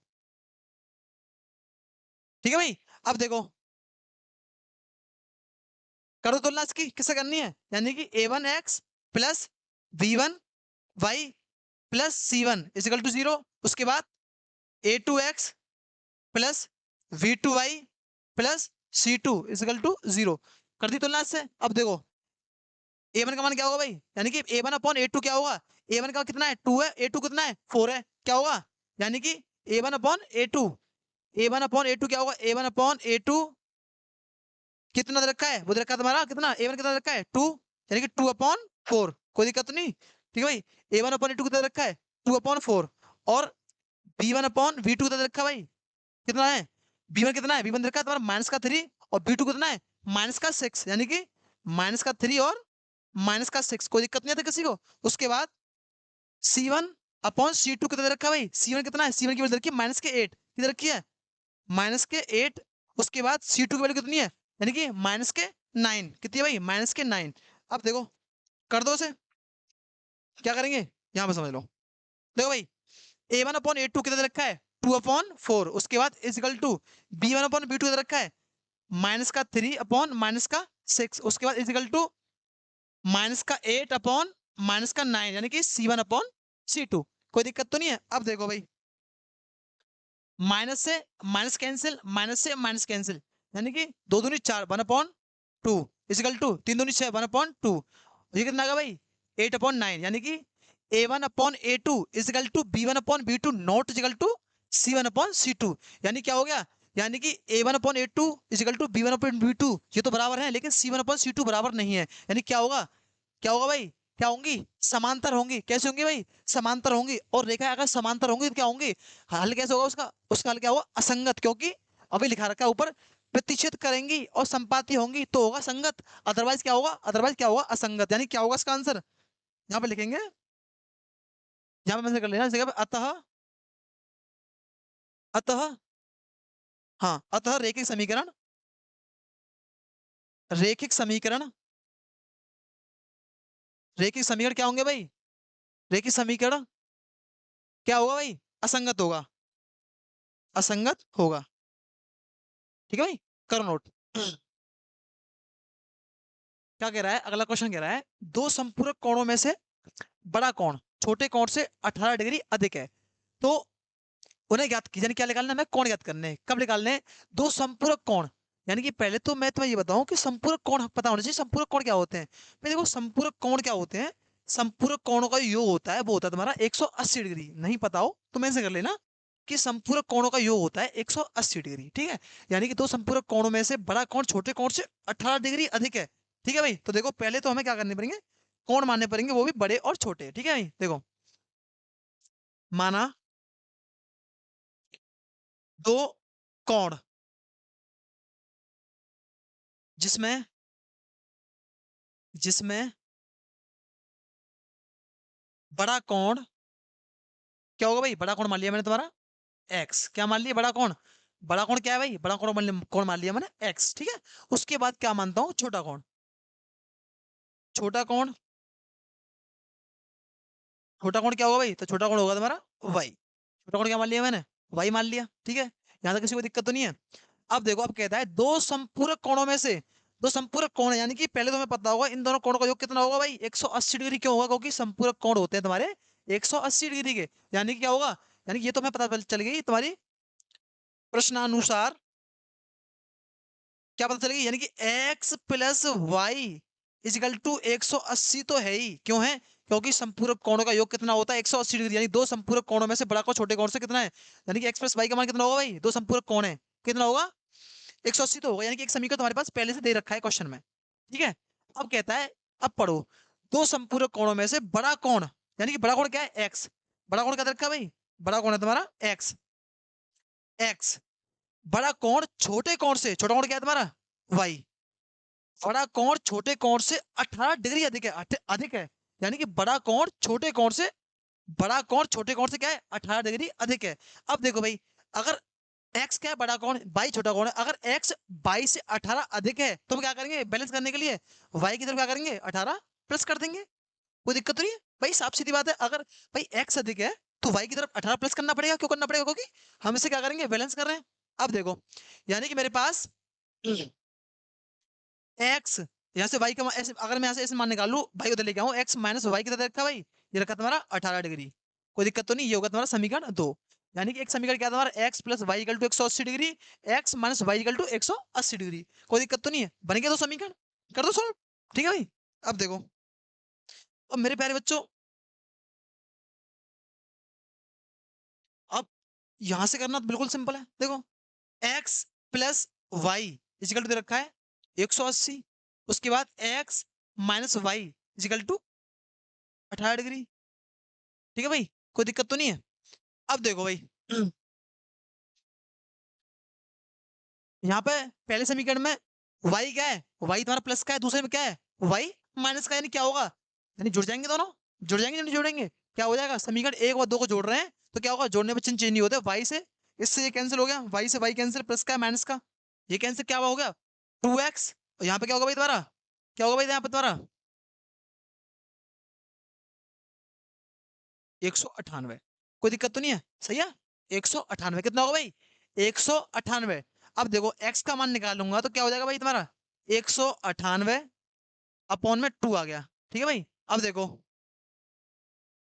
ठीक है भाई। अब देखो करो तुलना इसकी, किससे करनी है, यानी कि a1x plus b1y plus c1 equal to 0, उसके बाद a2x plus v2y plus c2 equal to 0। कर दी तुलना इससे। अब देखो a1 का मान क्या होगा भाई, यानी कि a1 अपॉन a2 क्या होगा, a1 का कितना है 2 है, a2 कितना है 4 है, क्या होगा, यानी कि a1 upon a2, a1 upon a2 क्या होगा, a1 अपॉन a2 कितना दे रखा है, वो दे रखा है तुम्हारा कितना, a1 कितना दे रखा है 2, यानी कि 2/4, कोई दिक्कत तो नहीं। ठीक है भाई, a1 अपॉन a2 कितना दे रखा है 2/4, और b1 अपॉन v2 कितना दे रखा है भाई, कितना है, b1 कितना है, b1 दे रखा है तुम्हारा -3, और b2 कितना है -6, यानी कि -3 और -6, कोई दिक्कत नहीं आता किसी को। उसके बाद C1 अपॉन C2 कितना दे रखा है भाई, C1 कितना है, C1 की वैल्यू रखी है -8, कितना रखी है -8। उसके बाद C2 की वैल्यू कितनी है, यानी कि -9, कितनी है भाई -9। अब देखो कर दो उसे, क्या करेंगे यहाँ पे समझ लो। देखो भाई a1 अपॉन a2 कितना दे रखा है 2/4, उसके बाद is equal to b1 upon b2 दे रखा है -3 अपॉन -6, उसके बाद इजिकल टू -8 अपॉन -9, यानी कि C1 अपॉन C2। कोई दिक्कत तो नहीं है। अब देखो भाई माइनस से माइनस कैंसिल, माइनस से माइनस कैंसिल, यानी कि 2 दूनी 4, 1/2 इजिकल टू 3 दूनी 6, 1/2, ये कितना आ गया भाई 8/9, यानी कि a1 upon a2 equal to b1 upon b2 not equal to c1 upon c2। यानी क्या हो गया, यानी कि a1 upon a2 equal to b1 upon b2, ये तो बराबर है, लेकिन c1 अपॉन c2 बराबर नहीं है। यानी क्या होगा, क्या होगा भाई, क्या होंगी, समांतर होंगी। कैसे होंगी भाई, समांतर होंगी। और रेखा अगर समांतर होंगी तो क्या होंगी, हल कैसे होगा उसका, उसका हल क्या होगा असंगत, क्योंकि अभी लिखा रखा है ऊपर प्रतिच्छेद करेंगी और संपाती होंगी तो होगा संगत, अदरवाइज क्या होगा, अदरवाइज क्या होगा असंगत। यानी क्या होगा इसका आंसर, यहाँ पे लिखेंगे, यहाँ पे मैंने कर लेना इस जगह पे, अतः, अतः, हाँ अतः रेखिक समीकरण, रेखिक समीकरण, रेखिक समीकरण क्या होंगे भाई, रेखिक समीकरण क्या होगा भाई, असंगत होगा, असंगत होगा। ठीक है भाई, करो नोट। क्या कह रहा है, अगला क्वेश्चन कह रहा है दो संपूरक कोणों में से बड़ा कोण छोटे कोण से 18 डिग्री अधिक है, तो उन्हें ज्ञात कीजिए। यानी क्या निकालना है, हमें कोण ज्ञात करने हैं। कब निकालने हैं, दो संपूरक कोण। यानी कि पहले तो मैं तुम्हें ये बताऊं कि संपूरक कोण पता होना चाहिए। संपूरक कोण क्या होते हैं, भाई देखो संपूरक कोण क्या होते हैं, संपूरक कोणों का योग होता है वो होता है तुम्हारा 180 डिग्री। नहीं पता हो तो मैं ऐसे कर लेना कि संपूरक कोणों का योग होता है 180 डिग्री, ठीक है। यानी कि दो संपूरक कोणों में से बड़ा कोण छोटे कोण से 18 डिग्री अधिक है, ठीक है भाई। तो देखो पहले तो हमें क्या करने पड़ेंगे, कोण मानने पड़ेंगे, वो भी बड़े और छोटे, ठीक है भाई। देखो माना दो कोण जिसमें जिसमें बड़ा कोण क्या होगा भाई, बड़ा कोण मान लिया मैंने तुम्हारा एक्स। क्या मान लिया, बड़ा कोण। बड़ा कोण क्या है भाई, बड़ा कोण मान लिया मैंने एक्स, ठीक है। उसके बाद क्या मानता हूं, छोटा कोण। छोटा कोण, छोटा कोण क्या होगा भाई, तो छोटा कोण होगा तुम्हारा वाई। छोटा कोण क्या मान लिया मैंने, वाई मान लिया, ठीक है। यहां तक किसी को दिक्कत तो नहीं है। अब देखो, अब कहता है दो संपूरक कोणों में से, दो संपूरक कोण है, यानी कि पहले तुम्हें पता होगा इन दोनों कोणों का योग कितना होगा भाई, 180 डिग्री। क्यों होगा, क्योंकि संपूरक कोण होते हैं तुम्हारे 180 डिग्री के। यानी कि क्या होगा, यानी कि ये तो हमें पता चल गई तुम्हारी प्रश्नानुसार, क्या पता चलेगी, यानी कि x plus Y equal to 180 तो है ही। क्यों है, क्योंकि संपूरक कोणों का योग कितना होता है 180 डिग्री। यानी दो संपूरक कोणों में से बड़ा कोण छोटे कोण से कितना है, यानी कि x प्लस वाई का मान कितना होगा भाई, दो संपूरक कोण है कितना होगा 180 तो होगा। यानी कि एक समीकरण तुम्हारे पास पहले से दे रखा है क्वेश्चन में, ठीक है। अब कहता है, अब पढ़ो, दो संपूरक कोणों में से बड़ा कोण, यानी कि बड़ा कोण क्या है x, बड़ा कोण क्या दे रखा है भाई, बड़ा कोण है तुम्हारा x। x बड़ा कोण छोटे कोण से, छोटा कोण क्या है तुम्हारा y। बड़ा कोण छोटे कोण से 18 डिग्री अधिक है, अधिक है। यानी कि बड़ा कोण छोटे कोण से, बड़ा कोण छोटे कोण से क्या है 18 डिग्री अधिक है। अब देखो भाई, अगर x क्या है, बड़ा कोण, y छोटा कोण है, अगर x 22 से 18 अधिक है तो हम क्या करेंगे, बैलेंस करने के लिए y की तरफ क्या करेंगे 18 प्लस कर देंगे। कोई दिक्कत तो नहीं है भाई, साफ सीधी बात है। अगर भाई x अधिक है तो y की तरफ 18 प्लस करना पड़ेगा। क्यों करना पड़ेगा, क्योंकि हम इसे क्या करेंगे, बैलेंस कर रहे हैं। अब देखो, यानी कि मेरे पास एक्स, यहाँ से वाई का ऐसे, अगर मैं यहाँ से ऐसे मान निकाल लूँ, भाई उधर लेके आऊँ, एक्स माइनस वाई कितना रखा भाई, ये रखा तुम्हारा 18 डिग्री। कोई दिक्कत तो नहीं, ये होगा तुम्हारा समीकरण 2। यानी कि एक समीकरण क्या है तुम्हारा, x plus y equal to 180 degree, x minus y equal to 180 degree. कोई दिक्कत तो नहीं है, बन गया दो समीकरण, कर दो सॉल्व, ठीक है भाई। अब देखो, अब मेरे प्यारे बच्चों, अब यहां से करना तो बिल्कुल सिंपल है। देखो, X plus Y equal to दे रखा है 180, उसके बाद X minus Y equal to 18 degree, ठीक है भाई। कोई दिक्कत तो नहीं है। अब देखो भाई, यहाँ पे पहले समीकरण में y क्या है, y तुम्हारा प्लस का है, दूसरे में क्या है y माइनस का। यानी क्या होगा, यानी जुड़ जाएंगे दोनों, जुड़ जाएंगे नहीं जुड़ेंगे, क्या हो जाएगा, समीकरण एक और दो को जोड़ रहे हैं तो क्या होगा, जोड़ने में चिन्ह चेंज नहीं होते। y से इससे ये कैंसिल हो गया, y से y कैंसिल, प्लस का माइनस का ये कैंसिल, क्या हो गया 2x। और यहाँ पे क्या होगा भाई तुम्हारा, क्या होगा भाई यहाँ पे तुम्हारा 198। कोई दिक्कत तो नहीं है, सही है। 198 कितना होगा भाई, 198। अब देखो x का मान निकालूंगा तो क्या हो जाएगा भाई तुम्हारा 198 अपॉन में 2 आ गया, ठीक है भाई। अब देखो,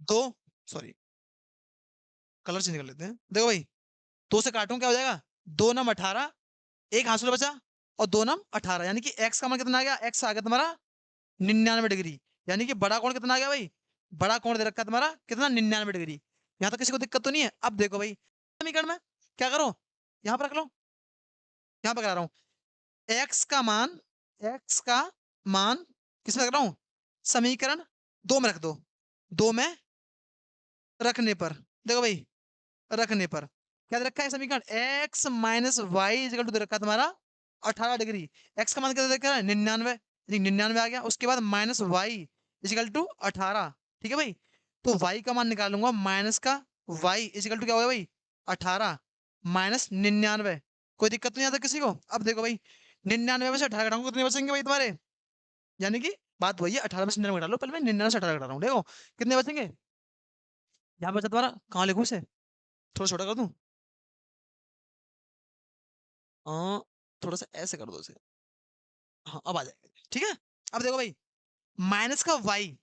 दो, सॉरी कलर चेंज कर लेते हैं। देखो भाई, दो से काटूं क्या हो जाएगा, दो नम 18, एक हाथ से बचा, और दो नम 18, यानी कि x का मान कितना आ गया, x आ गया तुम्हारा 99 डिग्री। यानी कि बड़ा कोण कितना आ गया भाई, बड़ा कोण दे रखा है तुम्हारा कितना 99 डिग्री। यहाँ तक किसी को दिक्कत तो नहीं है। अब देखो भाई, समीकरण में क्या करो, यहाँ पर रख लो, यहाँ पर करा रहा हूँ x का मान, x का मान किसमें रख रहा हूँ, समीकरण 2 में रख दो, 2 में रखने पर, देखो भाई रखने पर क्या दे रखा है समीकरण, x minus Y equal to दे रखा है तुम्हारा 18 डिग्री। x का मान कितना दे रखा है 99, 99 आ गया। उसके बाद माइनस वाई इजिकल टू 18, ठीक है भाई। तो y का मान निकालूंगा माइनस का y इजिकल टू क्या होगा भाई 18 माइनस 99। कोई दिक्कत नहीं आता किसी को। अब देखो भाई, 99 में से 18 घटाऊंगा कितने बचेंगे भाई तुम्हारे, यानी कि बात वही है, 18 में से 99 घटा लो। पहले मैं 99 से 18 घटा रहा हूँ, देखो कितने बचेंगे। यहाँ बचा तुम्हारा, कहाँ लिखूं इसे, थोड़ा छोटा कर दूं, हाँ थोड़ा सा ऐसे कर दो इसे, हाँ अब आ जाएगा, ठीक है। अब देखो भाई, माइनस का वाई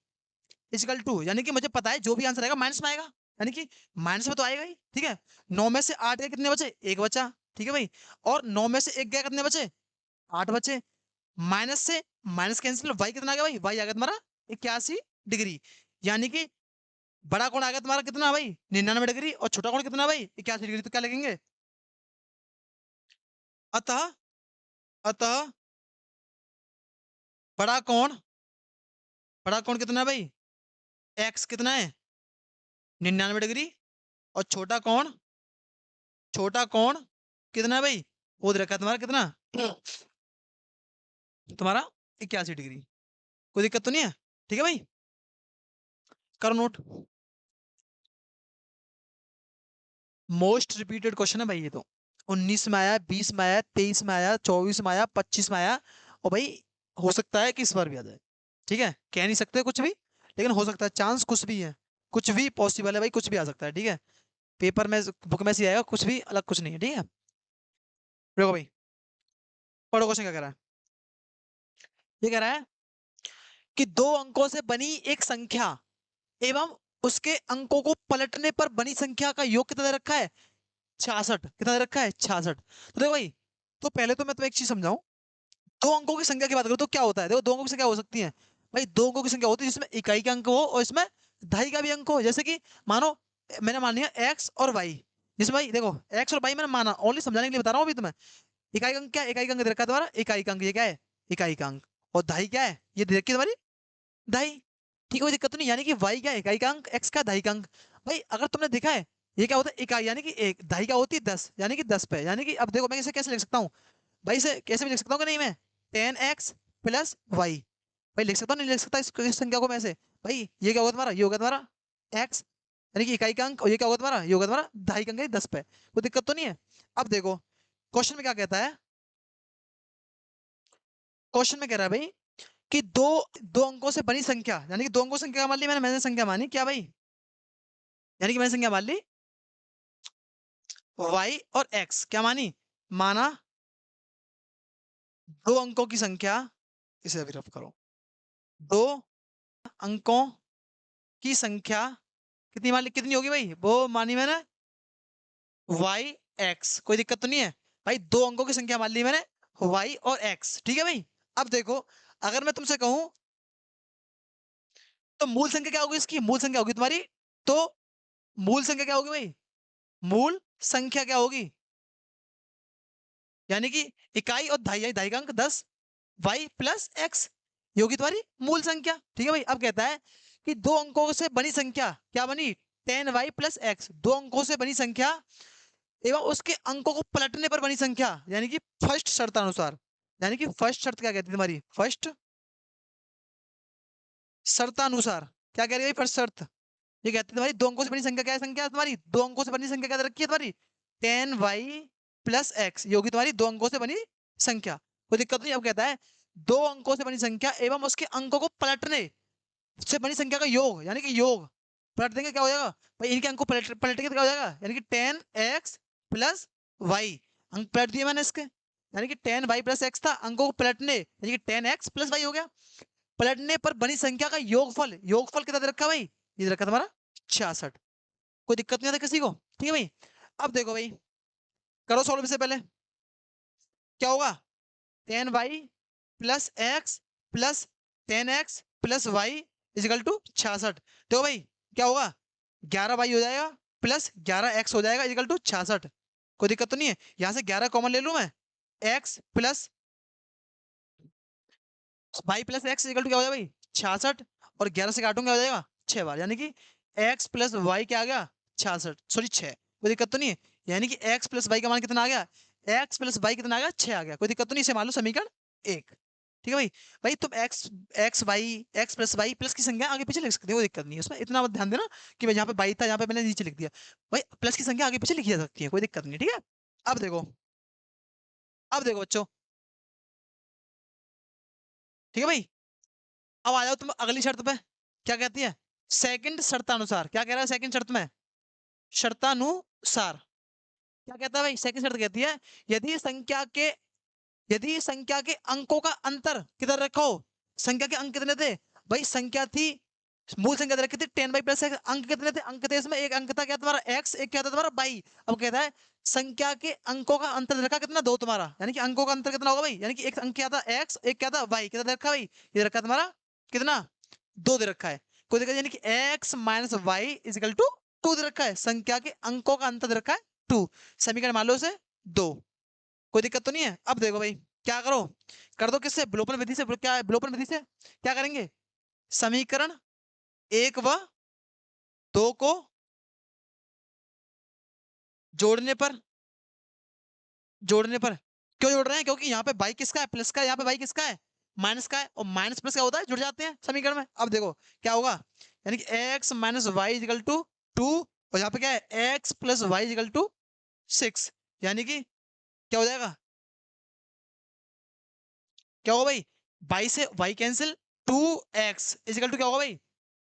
इजिकल टू, यानी कि मुझे पता है जो भी आंसर आएगा माइनस में आएगा, यानी कि माइनस में तो आएगा ही, ठीक है। 9 में से 8 गए कितने बचे? एक बचा, ठीक है भाई। और 9 में से एक गया कितने बचे? 8 बचे। माइनस से माइनस कैंसिल, वाई कितना आ गया भाई? वाई आ गया तुम्हारा 81 डिग्री, यानी कि बड़ा कोण आ गया तुम्हारा कितना भाई? 99 डिग्री, और छोटा कोण कितना भाई? 81 डिग्री। तो क्या लिखेंगे? अतः अतः बड़ा कोण, बड़ा कोण कितना है भाई? एक्स कितना है? 99 डिग्री। और छोटा कोण कितना है भाई? वो दे रखा है तुम्हारा कितना? तुम्हारा 81 डिग्री। कोई दिक्कत तो नहीं है? ठीक है भाई, करो नोट। मोस्ट रिपीटेड क्वेश्चन है भाई ये तो। 19 में आया, 20 में आया, 23 में आया, 24 में आया, 25 में आया, और भाई हो सकता है कि इस बार भी आ जाए। ठीक है, कह नहीं सकते कुछ भी, लेकिन हो सकता है, चांस कुछ भी है, कुछ भी पॉसिबल है भाई, कुछ भी आ सकता है। ठीक है, पेपर में बुक में से आएगा कुछ भी, अलग कुछ नहीं है। ठीक है, देखो भाई, पढ़ो क्वेश्चन क्या कह रहा है। ये कह रहा है कि दो अंकों से बनी एक संख्या एवं उसके अंकों को पलटने पर बनी संख्या का योग कितना दे रखा है? 66। कितना दे रखा है? 66। तो देखो भाई, तो पहले तो मैं तुम्हें एक चीज समझाऊं। दो अंकों की संख्या की बात करो तो क्या होता है? देखो, दो अंकों की संख्या हो सकती है भाई, दो अंकों की संख्या होती है जिसमें इकाई का अंक हो और इसमें दहाई का भी अंक हो। जैसे कि मानो मैंने मान लिया एक्स और वाई, जिसमें भाई देखो एक्स और वाई मैंने माना, ओनली समझाने के लिए बता रहा हूँ अभी तुम्हें। इकाई का अंक क्या है? इकाई का अंक दे रखा है तुम्हारा इकाई का अंक, ये क्या है? इकाई का अंक। और दहाई क्या है? ये दे रखी है तुम्हारी दहाई। ठीक है, कोई दिक्कत तो नहीं, यानी कि वाई क्या है? इकाई का अंक, एक्स का दहाई का अंक। भाई अगर तुमने देखा है, ये क्या होता है? इकाई, यानी कि एक, दहाई क्या होती है? 10, यानी कि 10 पे, यानी कि अब देखो मैं इसे कैसे लिख सकता हूँ भाई, इसे कैसे भी लिख सकता हूँ कि नहीं मैं? 10x प्लस वाई, भाई लिख सकता हूँ नहीं लिख सकता इस संख्या को मैं ऐसे? भाई ये क्या होगा तुम्हारा? ये होगा तुम्हारा x, यानी कि इकाई का अंक, और ये क्या होगा तुम्हारा? ये होगा तुम्हारा दहाई का अंक, 10 पे। कोई दिक्कत तो नहीं है? अब देखो क्वेश्चन में क्या कहता है। क्वेश्चन में कह रहा है भाई कि दो दो अंकों से बनी संख्या, यानी कि दो अंकों से संख्या मान ली मैंने संख्या मानी क्या भाई? यानी कि मैंने संख्या मान ली y और x, क्या मानी? माना दो अंकों की संख्या, इसे अभी रफ करो। दो अंकों की संख्या कितनी मान ली? कितनी होगी भाई? वो मानी मैंने y x। कोई दिक्कत तो नहीं है भाई? दो अंकों की संख्या मान ली मैंने y और x। ठीक है भाई, अब देखो, अगर मैं तुमसे कहूं तो मूल संख्या क्या होगी इसकी? मूल संख्या होगी तुम्हारी, तो मूल संख्या क्या होगी भाई? मूल संख्या क्या होगी? यानी कि इकाई और दहाई, दहाई का अंक 10, वाई प्लस एक्स, ये होगी तुम्हारी मूल संख्या। ठीक है भाई, अब कहता है कि दो अंकों से बनी संख्या क्या बनी? 10y प्लस एक्स, दो अंकों से बनी संख्या एवं उसके अंकों को पलटने पर बनी संख्या, यानी कि फर्स्ट शर्तानुसार। यानी कि फर्स्ट शर्त क्या कहती है तुम्हारी? फर्स्ट शर्तानुसार। क्या कह रही है फर्स्ट शर्त? ये कहती है तुम्हारी दो अंकों से बनी संख्या क्या है? संख्या तुम्हारी दो अंकों से बनी संख्या क्या दे रखी है तुम्हारी? 10y प्लस एक्स, ये होगी तुम्हारी दो अंकों से बनी संख्या। कोई दिक्कत नहीं। अब कहता है दो अंकों से बनी संख्या एवं उसके अंकों को पलटने से बनी संख्या का योग, यानी कि योग पलट देंगे क्या हो जाएगा भाई? इनके अंक को पलटेंगे तो क्या हो जाएगा? यानी कि 10x प्लस वाई, अंक पलट दिए मैंने इसके, यानी कि 10y प्लस एक्स था, अंकों को पलटने यानी कि 10x प्लस वाई हो गया। पलटने पर बनी संख्या का योगफल, योगफल कितना दे रखा है भाई? ये दे रखा तुम्हारा 66। कोई दिक्कत नहीं आता किसी को? ठीक है भाई, अब देखो भाई, करो सॉल्व से पहले। क्या होगा? 10y plus x plus 10x plus Y equal to 66। देखो भाई क्या होगा? 11y हो जाएगा प्लस 11x हो जाएगा इजिकल टू 66। कोई दिक्कत तो नहीं है? यहां से 11 कॉमन ले लूं मैं, x plus y plus x equal to क्या हो जाएगा भाई? 66। और 11 से काटूंगा हो जाएगा 6 बार, यानी कि x प्लस वाई क्या आ गया? 66, सॉरी 6। कोई दिक्कत तो नहीं है? यानी कि x प्लस वाई का मान कितना आ गया? x प्लस वाई कितना आ गया? 6 आ गया। कोई दिक्कत तो नहीं? इसे मान लो समीकरण 1। ठीक है भाई, भाई तुम एक्स प्लस वाई प्लस की संख्या आगे पीछे लिख सकते हो, कोई दिक्कत नहीं है उसमें। इतना मत ध्यान देना कि भाई यहाँ पे बाई था, यहाँ पे मैंने नीचे लिख दिया। भाई प्लस की संख्या आगे पीछे लिखी जा सकती है, कोई दिक्कत नहीं। ठीक है, अब देखो, अब देखो बच्चों, ठीक है भाई, अब आ जाओ तुम अगली शर्त पे। क्या कहती है? सेकंड शर्तानुसार। क्या कह रहा है सेकंड शर्त में? शर्तानुसार क्या कहता है भाई? सेकंड शर्त कहती है यदि संख्या के अंकों का अंतर किधर रखो? संख्या के अंक कितने थे भाई? संख्या थी, मूल संख्या दे रखी थी 10/+x। अंक कितने थे? अंक थे इसमें एक अंक था क्या तुम्हारा x, एक क्या था तुम्हारा y। अब कहता है संख्या के अंकों का अंतर दे रखा कितना? 2 तुम्हारा, यानी कि अंकों का अंतर कितना होगा भाई? यानी कि एक अंक क्या था x, एक क्या था y, कितना दे रखा भाई? ये रखा तुम्हारा कितना? 2 दे रखा है। कोई दिक्कत, यानी कि x minus Y equal to 2 दे रखा है। संख्या के अंकों का अंतर दे रखा है 2। समीकरण मान लो उसे 2। कोई दिक्कत तो नहीं है? अब देखो भाई क्या करो, कर दो किससे? विलोपन विधि से। क्या है विलोपन विधि से? क्या करेंगे? समीकरण 1 व 2 को जोड़ने पर, जोड़ने पर क्यों जोड़ रहे हैं? क्योंकि यहाँ पे बाई किसका है? प्लस का है। यहाँ पे बाई किसका है? माइनस का है। और माइनस प्लस क्या होता है? जुड़ जाते हैं समीकरण में। अब देखो क्या होगा, यानी कि x minus Y equal to 2, और यहाँ पे क्या है? x plus Y equal to 6, यानी कि क्या हो जाएगा? क्या होगा भाई? बाई से Y cancel, 2x is equal to क्या होगा भाई?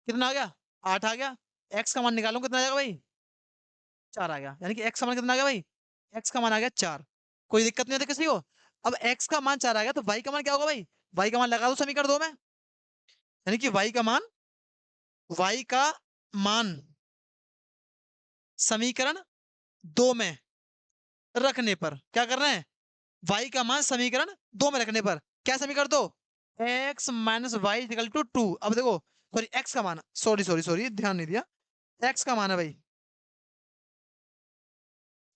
कितना आ गया? 8 आ गया। x का मान निकालो कितना आ जाएगा भाई? 4 आ गया। यानी कि x का मान कितना आ गया भाई? x का मान आ गया 4। कोई दिक्कत नहीं होती किसी को? अब x का मान 4 आ गया तो y का मान क्या होगा भाई? y का मान लगा दो समीकरण 2 में, यानी कि y का मान समीकरण 2 में रखने पर क्या कर रहे हैं? y का मान समीकरण 2 में रखने पर क्या समीकरण 2? x minus y equal to 2। अब देखो सॉरी x का मान, सॉरी सॉरी सॉरी ध्यान नहीं दिया। x का मान है भाई,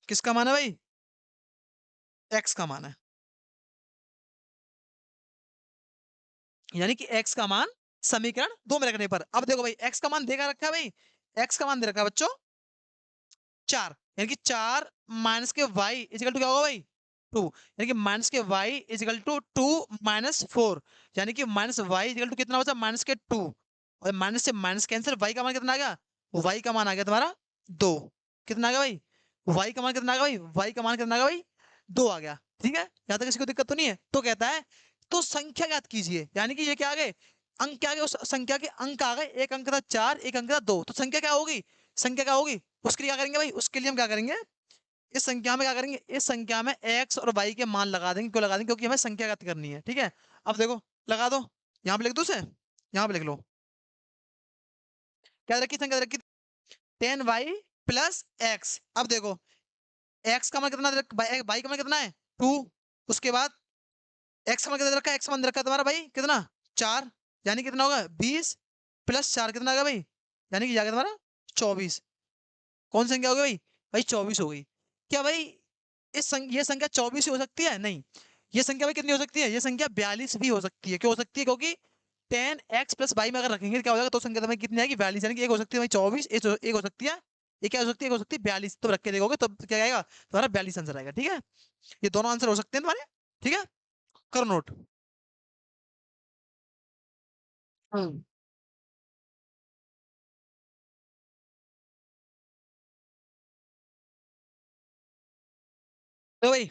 किसका मान है भाई? x का मान है, यानी कि x का मान समीकरण 2 में रखने पर। अब देखो भाई x का मान देगा रखा है भाई, x का मान दे रखा है बच्चों 4, यानी कि 4 माइनस के y इजिकल टू क्या होगा भाई? 2, यानी कि माइनस के y इजिकल टू 2 माइनस 4, यानी कि माइनस y इजिकल टू कितना बचा? माइनस के 2, और माइनस से माइनस कैंसिल, y का मान कितना आ गया? y का मान आ गया तुम्हारा 2। कितना आ गया भाई? y का मान कितना आ गया भाई? y का मान कितना आ गया भाई? 2 आ गया। ठीक है, यहाँ तक किसी को दिक्कत तो नहीं है? तो कहता है तो संख्या ज्ञात कीजिए, यानी कि ये क्या आ गए? अंक क्या आ गए? उस संख्या के अंक आ गए, एक अंक था 4, एक अंक था 2, तो संख्या क्या होगी? संख्या क्या होगी? उसके लिए क्या करेंगे भाई? उसके लिए हम क्या करेंगे? इस संख्या में क्या करेंगे? इस संख्या में x और y के मान लगा देंगे। क्यों लगा देंगे? क्योंकि हमें संख्या ज्ञात करनी है। ठीक है, अब देखो लगा दो, यहाँ पे लिख दो उसे, यहाँ पे लिख लो क्या रखी? संख्या रखी 10y प्लस एक्स। अब देखो x का मान कितना y का मान कितना है? 2। उसके बाद x का मान कितना रखा है? x का मान रखा है तुम्हारा भाई कितना? 4, यानी कितना होगा? 20 प्लस 4 कितना आ गया भाई? यानी कि जाएगा तुम्हारा 24। कौन सी संख्या हो गई भाई? भाई 24 हो गई। क्या भाई ये संख्या 24 ही हो सकती है? नहीं, ये संख्या भाई कितनी हो सकती है? ये संख्या 42 भी हो सकती है। क्यों हो सकती है? क्योंकि 10x प्लस वाई में अगर रखेंगे तो क्या हो जाएगा? तो संख्या तुम्हें कितनी आएगी? 42, यानी कि एक हो सकती है भाई 24, एक हो सकती है, ये क्या हो सकती है? एक हो सकती है 42। तो रख के देखोगे तो क्या आएगा तुम्हारा? 42 आंसर आएगा। ठीक है, ये दोनों आंसर हो सकते हैं तुम्हारे। ठीक है, करो नोट। हम्म। तो भाई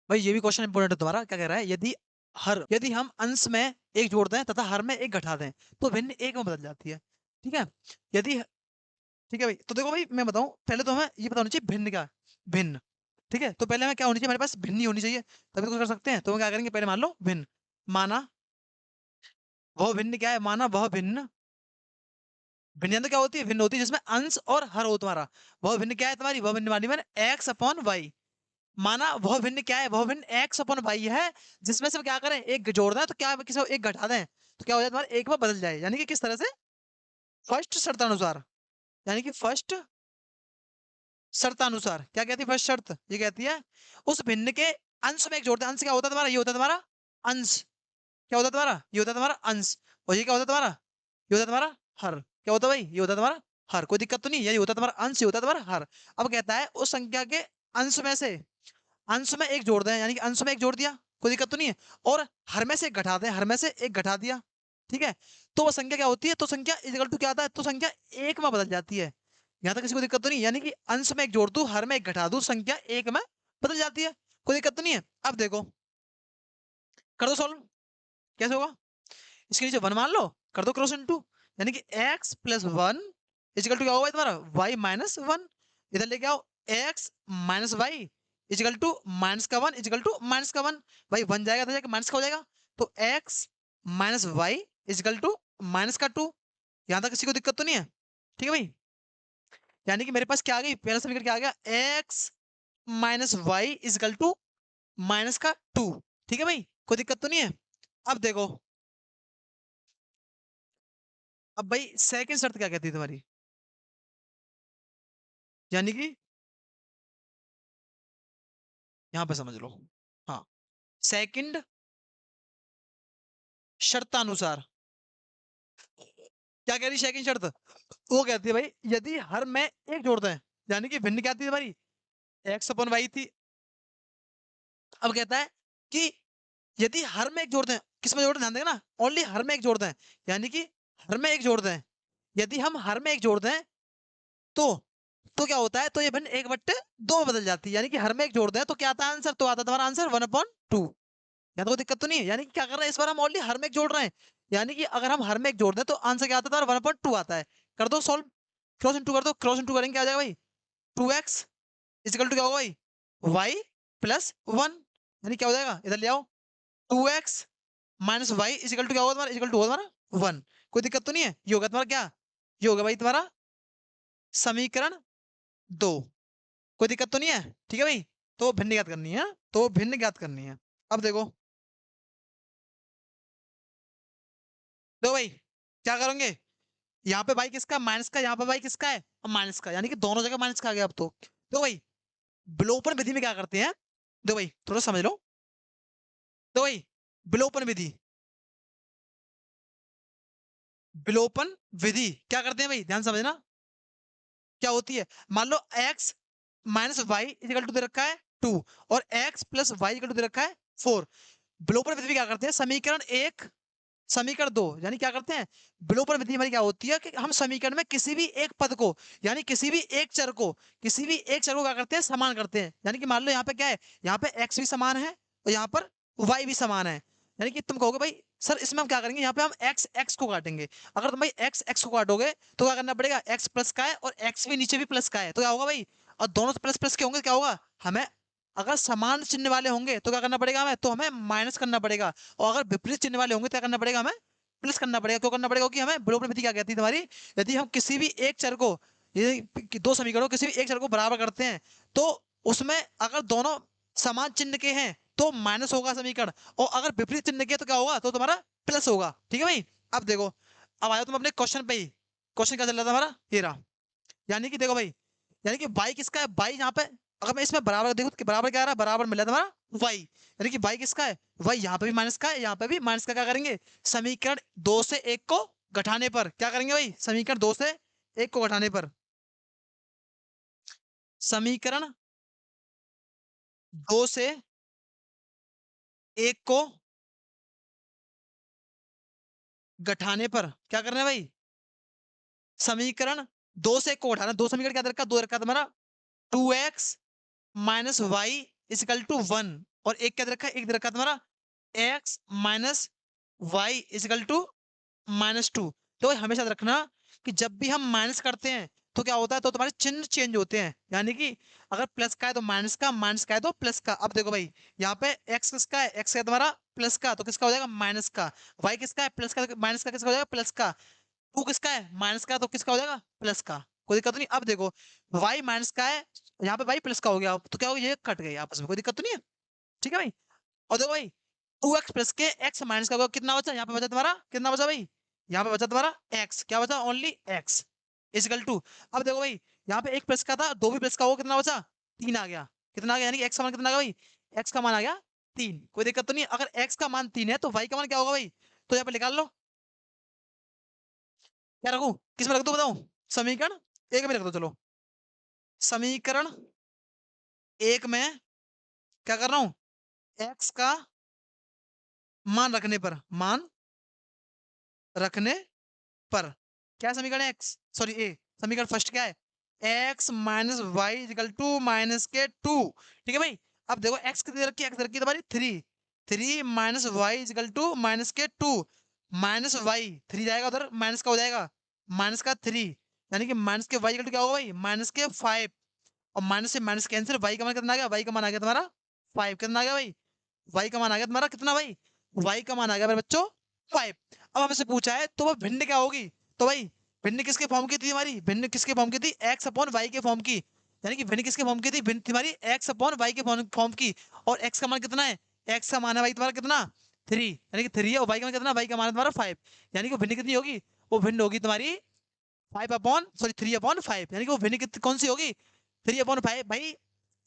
भाई ये भी क्वेश्चन इंपोर्टेंट है तुम्हारा। क्या कह रहा है? यदि हम अंश में एक जोड़ते हैं तथा हर में एक घटा दें तो भिन्न एक में बदल जाती है। ठीक है, यदि ठीक है भाई, तो देखो भाई मैं बताऊं, पहले तो हमें ये पता होना चाहिए भिन्न क्या है? भिन्न। ठीक है, तो पहले हमें क्या होनी चाहिए? हमारे पास भिन्न ही होनी चाहिए, तभी तो कुछ कर सकते हैं। तो हम क्या करेंगे? पहले मान लो भिन्न, माना वह भिन्न क्या है? माना वह भिन्न, भिन्न तो क्या होती है? भिन्न होती है जिसमें अंश और हर हो तुम्हारा। वह भिन्न क्या है तुम्हारी? वह भिन्न मानी मैंने एक्स अपॉन वाई। माना वह भिन्न क्या है? वह भिन्न एक्स अपॉन वाई है, जिसमें से हम क्या करें? एक जोड़ दें तो क्या किसी को एक घटा दें तो क्या हो जाए तुम्हारा? एक में बदल जाए। यानी कि किस तरह से? फर्स्ट शर्तानुसार, यानी कि फर्स्ट शर्तानुसार। क्या कहती है फर्स्ट शर्त? ये कहती है उस भिन्न के अंश में एक जोड़ते हैं। अंश क्या होता है तुम्हारा? ये होता है तुम्हारा अंश। क्या होता है तुम्हारा? ये होता है तुम्हारा अंश। और ये क्या होता है तुम्हारा? ये होता है तुम्हारा हर। क्या होता है भाई? ये होता है तुम्हारा हर। कोई दिक्कत तो नहीं? ये होता है तुम्हारा अंश, ये होता है तुम्हारा हर। अब कहता है उस संख्या के अंश में से, अंश में एक जोड़ दें, यानी कि अंश में एक जोड़ दिया, कोई दिक्कत तो नहीं है। और हर में से एक घटा दें, हर में से एक घटा दिया। ठीक है, तो वो संख्या क्या होती है? तो संख्या इक्वल टू क्या आता है? तो संख्या एक में बदल जाती है। यहाँ तक किसी को दिक्कत तो नहीं? यानी कि अंश में एक जोड़ दूं, हर में एक घटा दूं, संख्या एक में बदल जाती है। कोई दिक्कत तो नहीं है? अब देखो कर दो सॉल्व, कैसे होगा? इसके नीचे वन मान लो, कर दो क्रॉस इनटू, यानी कि x plus one equal to क्या होगा तुम्हारा? y minus one. इधर लेके आओ, x minus Y equal to minus का वन इजिकल टू माइनस का वन। भाई वन जाएगा तो जाके माइनस का हो जाएगा, तो x minus y equal to minus का 2। यहां तक किसी को दिक्कत तो नहीं है? ठीक है भाई, यानी कि मेरे पास क्या आ गई, पहला समीकरण क्या आ गया, x minus y equal to minus का 2। ठीक है भाई, कोई दिक्कत तो नहीं है? अब देखो, अब भाई सेकंड शर्त क्या कहती है तुम्हारी, यानी कि यहां पे समझ लो। हाँ, सेकंड शर्तानुसार क्या कह रही सेकंड शर्त, वो कहती है भाई यदि हर में एक जोड़ते हैं, यानी कि भिन्न क्या थी हमारी, एक्स अपन वाई थी। अब कहता है कि यदि हर में एक जोड़ते हैं, किस में जोड़ते हैं ध्यान देना, ओनली हर में एक जोड़ते हैं, यानी कि हर में एक जोड़ते हैं, यदि हम हर में एक जोड़ते हैं तो तो क्या होता है, तो ये भिन्न 1/2 में बदल जाती है, यानी कि हर में एक जोड़ते हैं तो क्या आता है आंसर, तो आता है तुम्हारा आंसर 1/2। या तो कोई दिक्कत तो नहीं है, यानी कि क्या कर रहे हैं इस बार हम ओनली हर में एक जोड़ रहे हैं, यानी कि अगर हम हर में एक जोड़ दें तो आंसर क्या आता है तुम्हारा 1/2 आता है। कर दो सॉल्व, क्रॉस इंटू कर दो, क्रॉस इंटू करेंगे क्या आ जाएगा भाई, 2x इजिकल टू क्या होगा भाई, y प्लस 1, यानी क्या हो जाएगा इधर ले आओ, 2x minus Y equal to क्या होगा तुम्हारा, इजिकल टू होगा तुम्हारा 1। कोई दिक्कत तो नहीं है, ये होगा तुम्हारा क्या, ये होगा भाई तुम्हारा समीकरण 2। कोई दिक्कत तो नहीं है? ठीक है भाई, तो भिन्न ज्ञात करनी है, तो भिन्न ज्ञात करनी है। अब देखो, दो भाई क्या करोगे, यहाँ पे भाई किसका माइनस का, यहाँ पे भाई किसका है माइनस का, यानी कि दोनों जगह माइनस का आ गया अब तो भाई विलोपन विधि में क्या करते हैं, दो भाई थोड़ा समझ लो, दो भाई विलोपन विधि, विलोपन विधि क्या करते हैं भाई ध्यान समझना, क्या होती है, मान लो x minus Y equal to दे रखा है 2 और x plus Y equal to दे रखा है 4। विलोपन विधि में क्या करते हैं, समीकरण एक समीकरण दो, यानी क्या करते हैं, विलोपन विधि हमारी क्या होती है कि हम समीकरण में किसी भी एक पद को, यानी किसी भी एक चर को क्या करते हैं, समान करते हैं, यानी कि मान लो यहाँ पे क्या है, यहाँ पे x भी समान है और यहाँ पर y भी समान है, यानी कि तुम कहोगे भाई सर इसमें हम क्या करेंगे, यहाँ पे हम x x को काटेंगे। अगर तुम भाई x x को काटोगे तो क्या करना पड़ेगा, x प्लस का है और x भी नीचे भी प्लस का है, तो क्या होगा भाई, और दोनों प्लस प्लस के होंगे, क्या होगा हमें, अगर समान चिन्ह वाले होंगे तो क्या करना पड़ेगा हमें, तो हमें माइनस करना पड़ेगा, और अगर विपरीत चिन्ह वाले होंगे तो क्या करना पड़ेगा हमें, प्लस करना पड़ेगा। क्यों करना पड़ेगा, क्योंकि हमें विलोपन विधि क्या कहती है तुम्हारी, यदि हम किसी भी एक चर को, ये दो समीकरणों किसी भी एक चर को बराबर करते हैं तो उसमें अगर दोनों समान चिन्ह के हैं तो माइनस होगा समीकरण, और अगर विपरीत चिन्ह के तो क्या होगा, तो तुम्हारा प्लस होगा। ठीक है भाई, अब देखो, अब आया तुम अपने क्वेश्चन पे ही, क्वेश्चन क्या चल रहा था हमारा, ये रहा, यानी कि देखो भाई, यानी कि y किसका है, y यहाँ पे अगर मैं इसमें बराबर देखूं तो बराबर क्या आ रहा है, बराबर मिला तुम्हारा y, यानी कि y किसका है, y यहाँ पे भी माइनस का है, यहाँ पे भी माइनस का, क्या करेंगे समीकरण 2 से 1 को घटाने पर, क्या करेंगे भाई समीकरण 2 से 1 को घटाने पर, समीकरण 2 से 1 को घटाने पर क्या करना है भाई, समीकरण 2 से 1 को घटाना, दो समीकरण क्या दे रखा, दो रखा तुम्हारा 2x minus Y equal to 1, और एक क्या दे रखा है, एक दे रखा है तुम्हारा x minus Y equal to -2। तो हमेशा याद रखना कि जब भी हम माइनस करते हैं तो क्या होता है, तो तुम्हारे चिन्ह चेंज होते हैं, यानी कि अगर प्लस का है तो माइनस का, माइनस का है तो प्लस का। अब देखो भाई यहाँ पे x किसका है, x है तुम्हारा प्लस का, तो किसका हो जाएगा माइनस का, y किसका है प्लस का, माइनस का किसका हो जाएगा प्लस का, 2 किसका है माइनस का, तो किसका हो जाएगा प्लस का। कोई दिक्कत नहीं, अब देखो y माइनस का है, यहाँ पे y प्लस का हो गया, तो क्या हो गया, ये कट गए आपस में, कोई दिक्कत तो नहीं है। ठीक है भाई, और देखो भाई 2x प्लस के x माइनस का होगा, कितना बचा यहाँ पे, बचा तुम्हारा कितना बचा भाई, यहाँ पे बचा तुम्हारा x, क्या बचा ओनली x इजिकल टू। अब देखो भाई यहाँ पे एक प्लस का था, दो भी प्लस का होगा, कितना बचा 3 आ गया, कितना आ गया, यानी कि x का मान कितना आ गया भाई, x का मान आ गया 3। कोई दिक्कत तो नहीं, अगर x का मान 3 है तो y का मान क्या होगा भाई, तो यहाँ पे निकाल लो, क्या रखूं, किस में रख दो बताओ, समीकरण एक में रख दो, चलो समीकरण एक में क्या कर रहा हूं, x का मान रखने पर, मान रखने पर, क्या समीकरण है एक्स, सॉरी ए, समीकरण फर्स्ट क्या है, x minus Y equal to minus के 2। ठीक है भाई, अब देखो एक्स कितनी दे रखी है, एक्स दे रखी है तुम्हारी 3, 3 minus Y equal to minus के 2, माइनस वाई 3 जाएगा उधर, माइनस का हो जाएगा माइनस का 3, यानी कि माइनस के वाई इजिकल टू क्या होगा भाई, माइनस के 5, और माइनस से माइनस कैंसिल, वाई का मान कितना आ गया, वाई का मान आ गया तुम्हारा 5, कितना आ गया भाई, वाई का मान आ गया तुम्हारा कितना भाई y का मान आ गया मेरे बच्चों 5। अब हमसे पूछा है तो वह भिन्न क्या होगी, तो भाई भिन्न किसके फॉर्म की थी हमारी, भिन्न किसके फॉर्म की थी, x अपॉन वाई के फॉर्म की। यानी कि भिन्न किसके फॉर्म की थी, भिन्न थी हमारी x अपॉन वाई के फॉर्म की। और x का मान कितना है, x का मान है भाई तुम्हारा कितना 3, यानी कि 3 है, और y का मान कितना, y का मान है तुम्हारा 5। यानी कि वो भिन्न कितनी होगी, वो भिन्न होगी तुम्हारी 3/5, यानी कि वो भिन्न कौन सी होगी 3/5 भाई।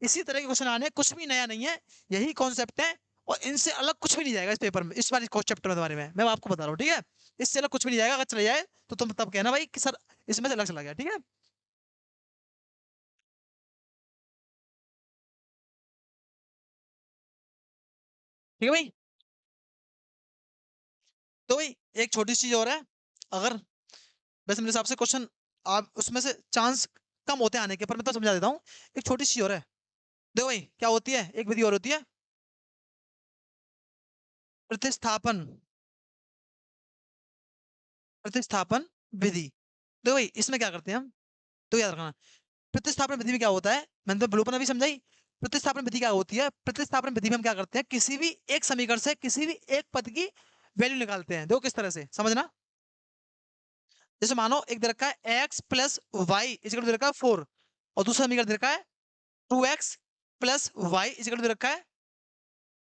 इसी तरह के क्वेश्चन आने, कुछ भी नया नहीं है, यही कॉन्सेप्ट है। और इनसे अलग कुछ भी नहीं जाएगा इस पेपर में, इस वाले चैप्टर में बारे में मैं आपको बता रहा हूँ, ठीक है। इससे अलग कुछ भी नहीं जाएगा, अगर चले जाए तो तुम तब कहना भाई कि सर इसमें से अलग चला गया, ठीक है। ठीक है भाई। तो भाई एक छोटी सी चीज और है, अगर वैसे मेरे हिसाब से क्वेश्चन आप उसमें से चांस कम होते हैं आने के, पर मैं तो समझा देता हूँ। एक छोटी सी चीज और है, देखो भाई क्या होती है, एक विधि और होती है, प्रतिस्थापन, प्रतिस्थापन विधि। देखो भाई इसमें क्या करते हैं हम, तो याद रखना, प्रतिस्थापन विधि में क्या होता है, मैंने तो ब्लूप्रिंट अभी समझाई। प्रतिस्थापन विधि क्या होती है, प्रतिस्थापन विधि में हम क्या करते हैं, किसी भी एक समीकरण से किसी भी एक पद की वैल्यू निकालते हैं। देखो किस तरह से समझना, जैसे मानो एक दे रखा है x प्लस वाई इजिकल दे रखा है 4, और दूसरा समीकरण दे रखा है 2x प्लस वाई इजिकल दे रखा है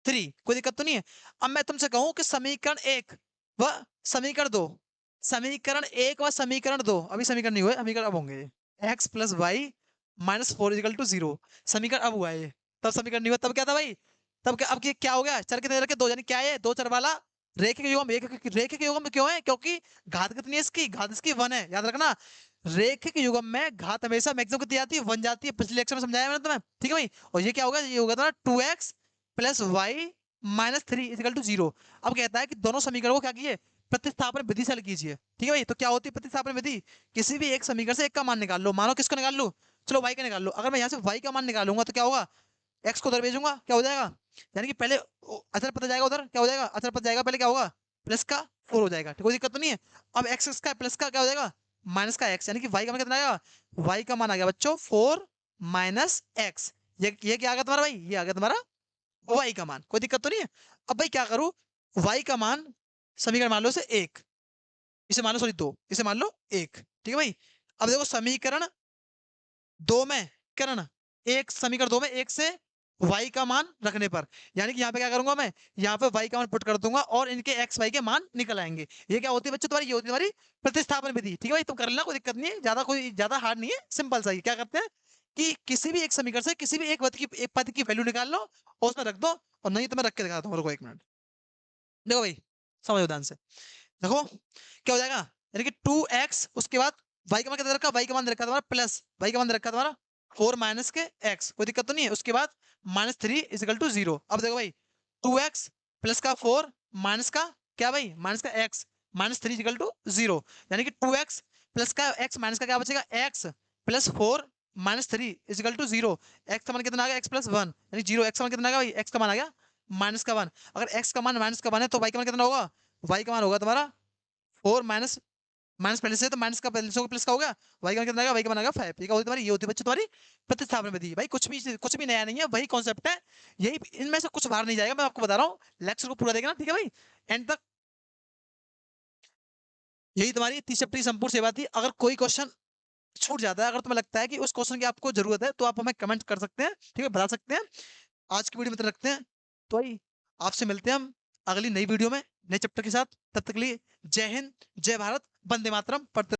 3। कोई दिक्कत तो नहीं है। अब मैं तुमसे कहूं कि समीकरण एक व समीकरण दो, समीकरण एक व समीकरण दो, अभी समीकरण नहीं हुए, समीकरण अब होंगे, x plus y minus 4 equal to 0, समीकरण अब हुआ है ये। तब समीकरण नहीं हुआ, तब क्या था भाई, तब क्या, अब क्या हो गया, चर कितने रखे दो, यानी क्या है दो चर वाला रेखिक युग्म। रेखिक युग्म में क्यों है, क्योंकि घात कितनी है इसकी, घात इसकी 1 है, याद रखना। रेखिक युग्म में घात हमेशा मैक्सिमम कितनी आती है, 1 जाती है, पिछले लेक्चर में समझाया मैंने तुम्हें, ठीक है भाई। और ये क्या होगा, ये होगा तुम्हारा 2x plus y minus 3 equal to 0। अब कहता है कि दोनों समीकरण को क्या कीजिए, प्रतिस्थापन विधि से हल कीजिए, ठीक है भाई। तो क्या होती है प्रतिस्थापन विधि, किसी भी एक समीकरण से एक का मान निकाल लो, मानो किसको निकाल लो, चलो y का निकाल लो। अगर मैं यहाँ से y का मान निकालूंगा तो क्या होगा, x को उधर भेजूंगा, क्या हो जाएगा, यानी कि पहले अचर पता जाएगा, उधर क्या हो जाएगा, अचर पता जाएगा, पहले क्या होगा प्लस का 4 हो जाएगा, कोई दिक्कत तो नहीं है। अब x का प्लस का क्या हो जाएगा माइनस का x, यानी कि y का मान कितना आएगा, y का मान आ गया बच्चों 4 माइनस x। ये क्या आ गया तुम्हारा भाई, ये आ गया तुम्हारा y का मान, कोई दिक्कत तो नहीं है। अब भाई क्या करूं, y का मान समीकरण मान लो इसे एक, इसे मान लो सॉरी दो, इसे मान लो एक, ठीक है भाई। अब देखो समीकरण दो में करण एक, समीकरण दो में एक से y का मान रखने पर, यानी कि यहाँ पे क्या करूंगा मैं, यहाँ पे y का मान पुट कर दूंगा और इनके x y के मान निकल आएंगे। ये क्या होती है बच्चों तुम्हारी, ये होती है तुम्हारी प्रतिस्थापन विधि, ठीक है भाई। तुम कर लेना, कोई दिक्कत नहीं है, ज्यादा कोई ज्यादा हार्ड नहीं है, सिंपल सा ही। क्या करते हैं कि किसी भी एक समीकरण से किसी भी एक पद की वैल्यू निकाल लो और उसमें रख दो, और नहीं तो मैं रख के दिखाता हूँ, रुको एक मिनट। देखो भाई समझो ध्यान से, देखो क्या हो जाएगा, यानी कि 2x उसके बाद y का मान कितना रखा, y का मान रखा तुम्हारा प्लस, y का मान रखा तुम्हारा 4 माइनस के x, कोई दिक्कत तो नहीं है। उसके बाद -3 इजिकल टू 0। अब देखो भाई 2x प्लस का 4 माइनस का क्या भाई, माइनस का x -3 इजिकल टू 0, यानी कि 2x प्लस का x माइनस का क्या बचेगा, x प्लस 4 -3 इजिकल टू 0। x का मान कितना आ गया, x प्लस 1, यानी 0, x का मान कितना आ गया भाई, x का मान आ गया माइनस का 1। अगर x का मान माइनस का 1 है तो y का मान कितना होगा, y का मान होगा तुम्हारा 4 माइनस, माइनस पहले से तो माइनस का पहले से प्लस का हो गया, y का मान कितना आएगा, y का मान आएगा 5। ठीक है तुम्हारी, ये होती है बच्चे तुम्हारी प्रतिस्थापन विधि। भाई कुछ भी नया नहीं है, वही कॉन्सेप्ट है, यही इनमें से कुछ बाहर नहीं जाएगा, मैं आपको बता रहा हूँ। लेक्चर को पूरा देखना, ठीक है भाई, एंड तक। यही तुम्हारी 30 चैप्टर की संपूर्ण सेवा थी। अगर कोई क्वेश्चन छूट जाता है, अगर तुम्हें लगता है कि उस क्वेश्चन की आपको जरूरत है, तो आप हमें कमेंट कर सकते हैं, ठीक है, बता सकते हैं। आज की वीडियो में तो रखते हैं, तो भाई आपसे मिलते हैं हम अगली नई वीडियो में नए चैप्टर के साथ। तब तक के लिए जय हिंद, जय भारत, वंदे मातरम, पढ़ते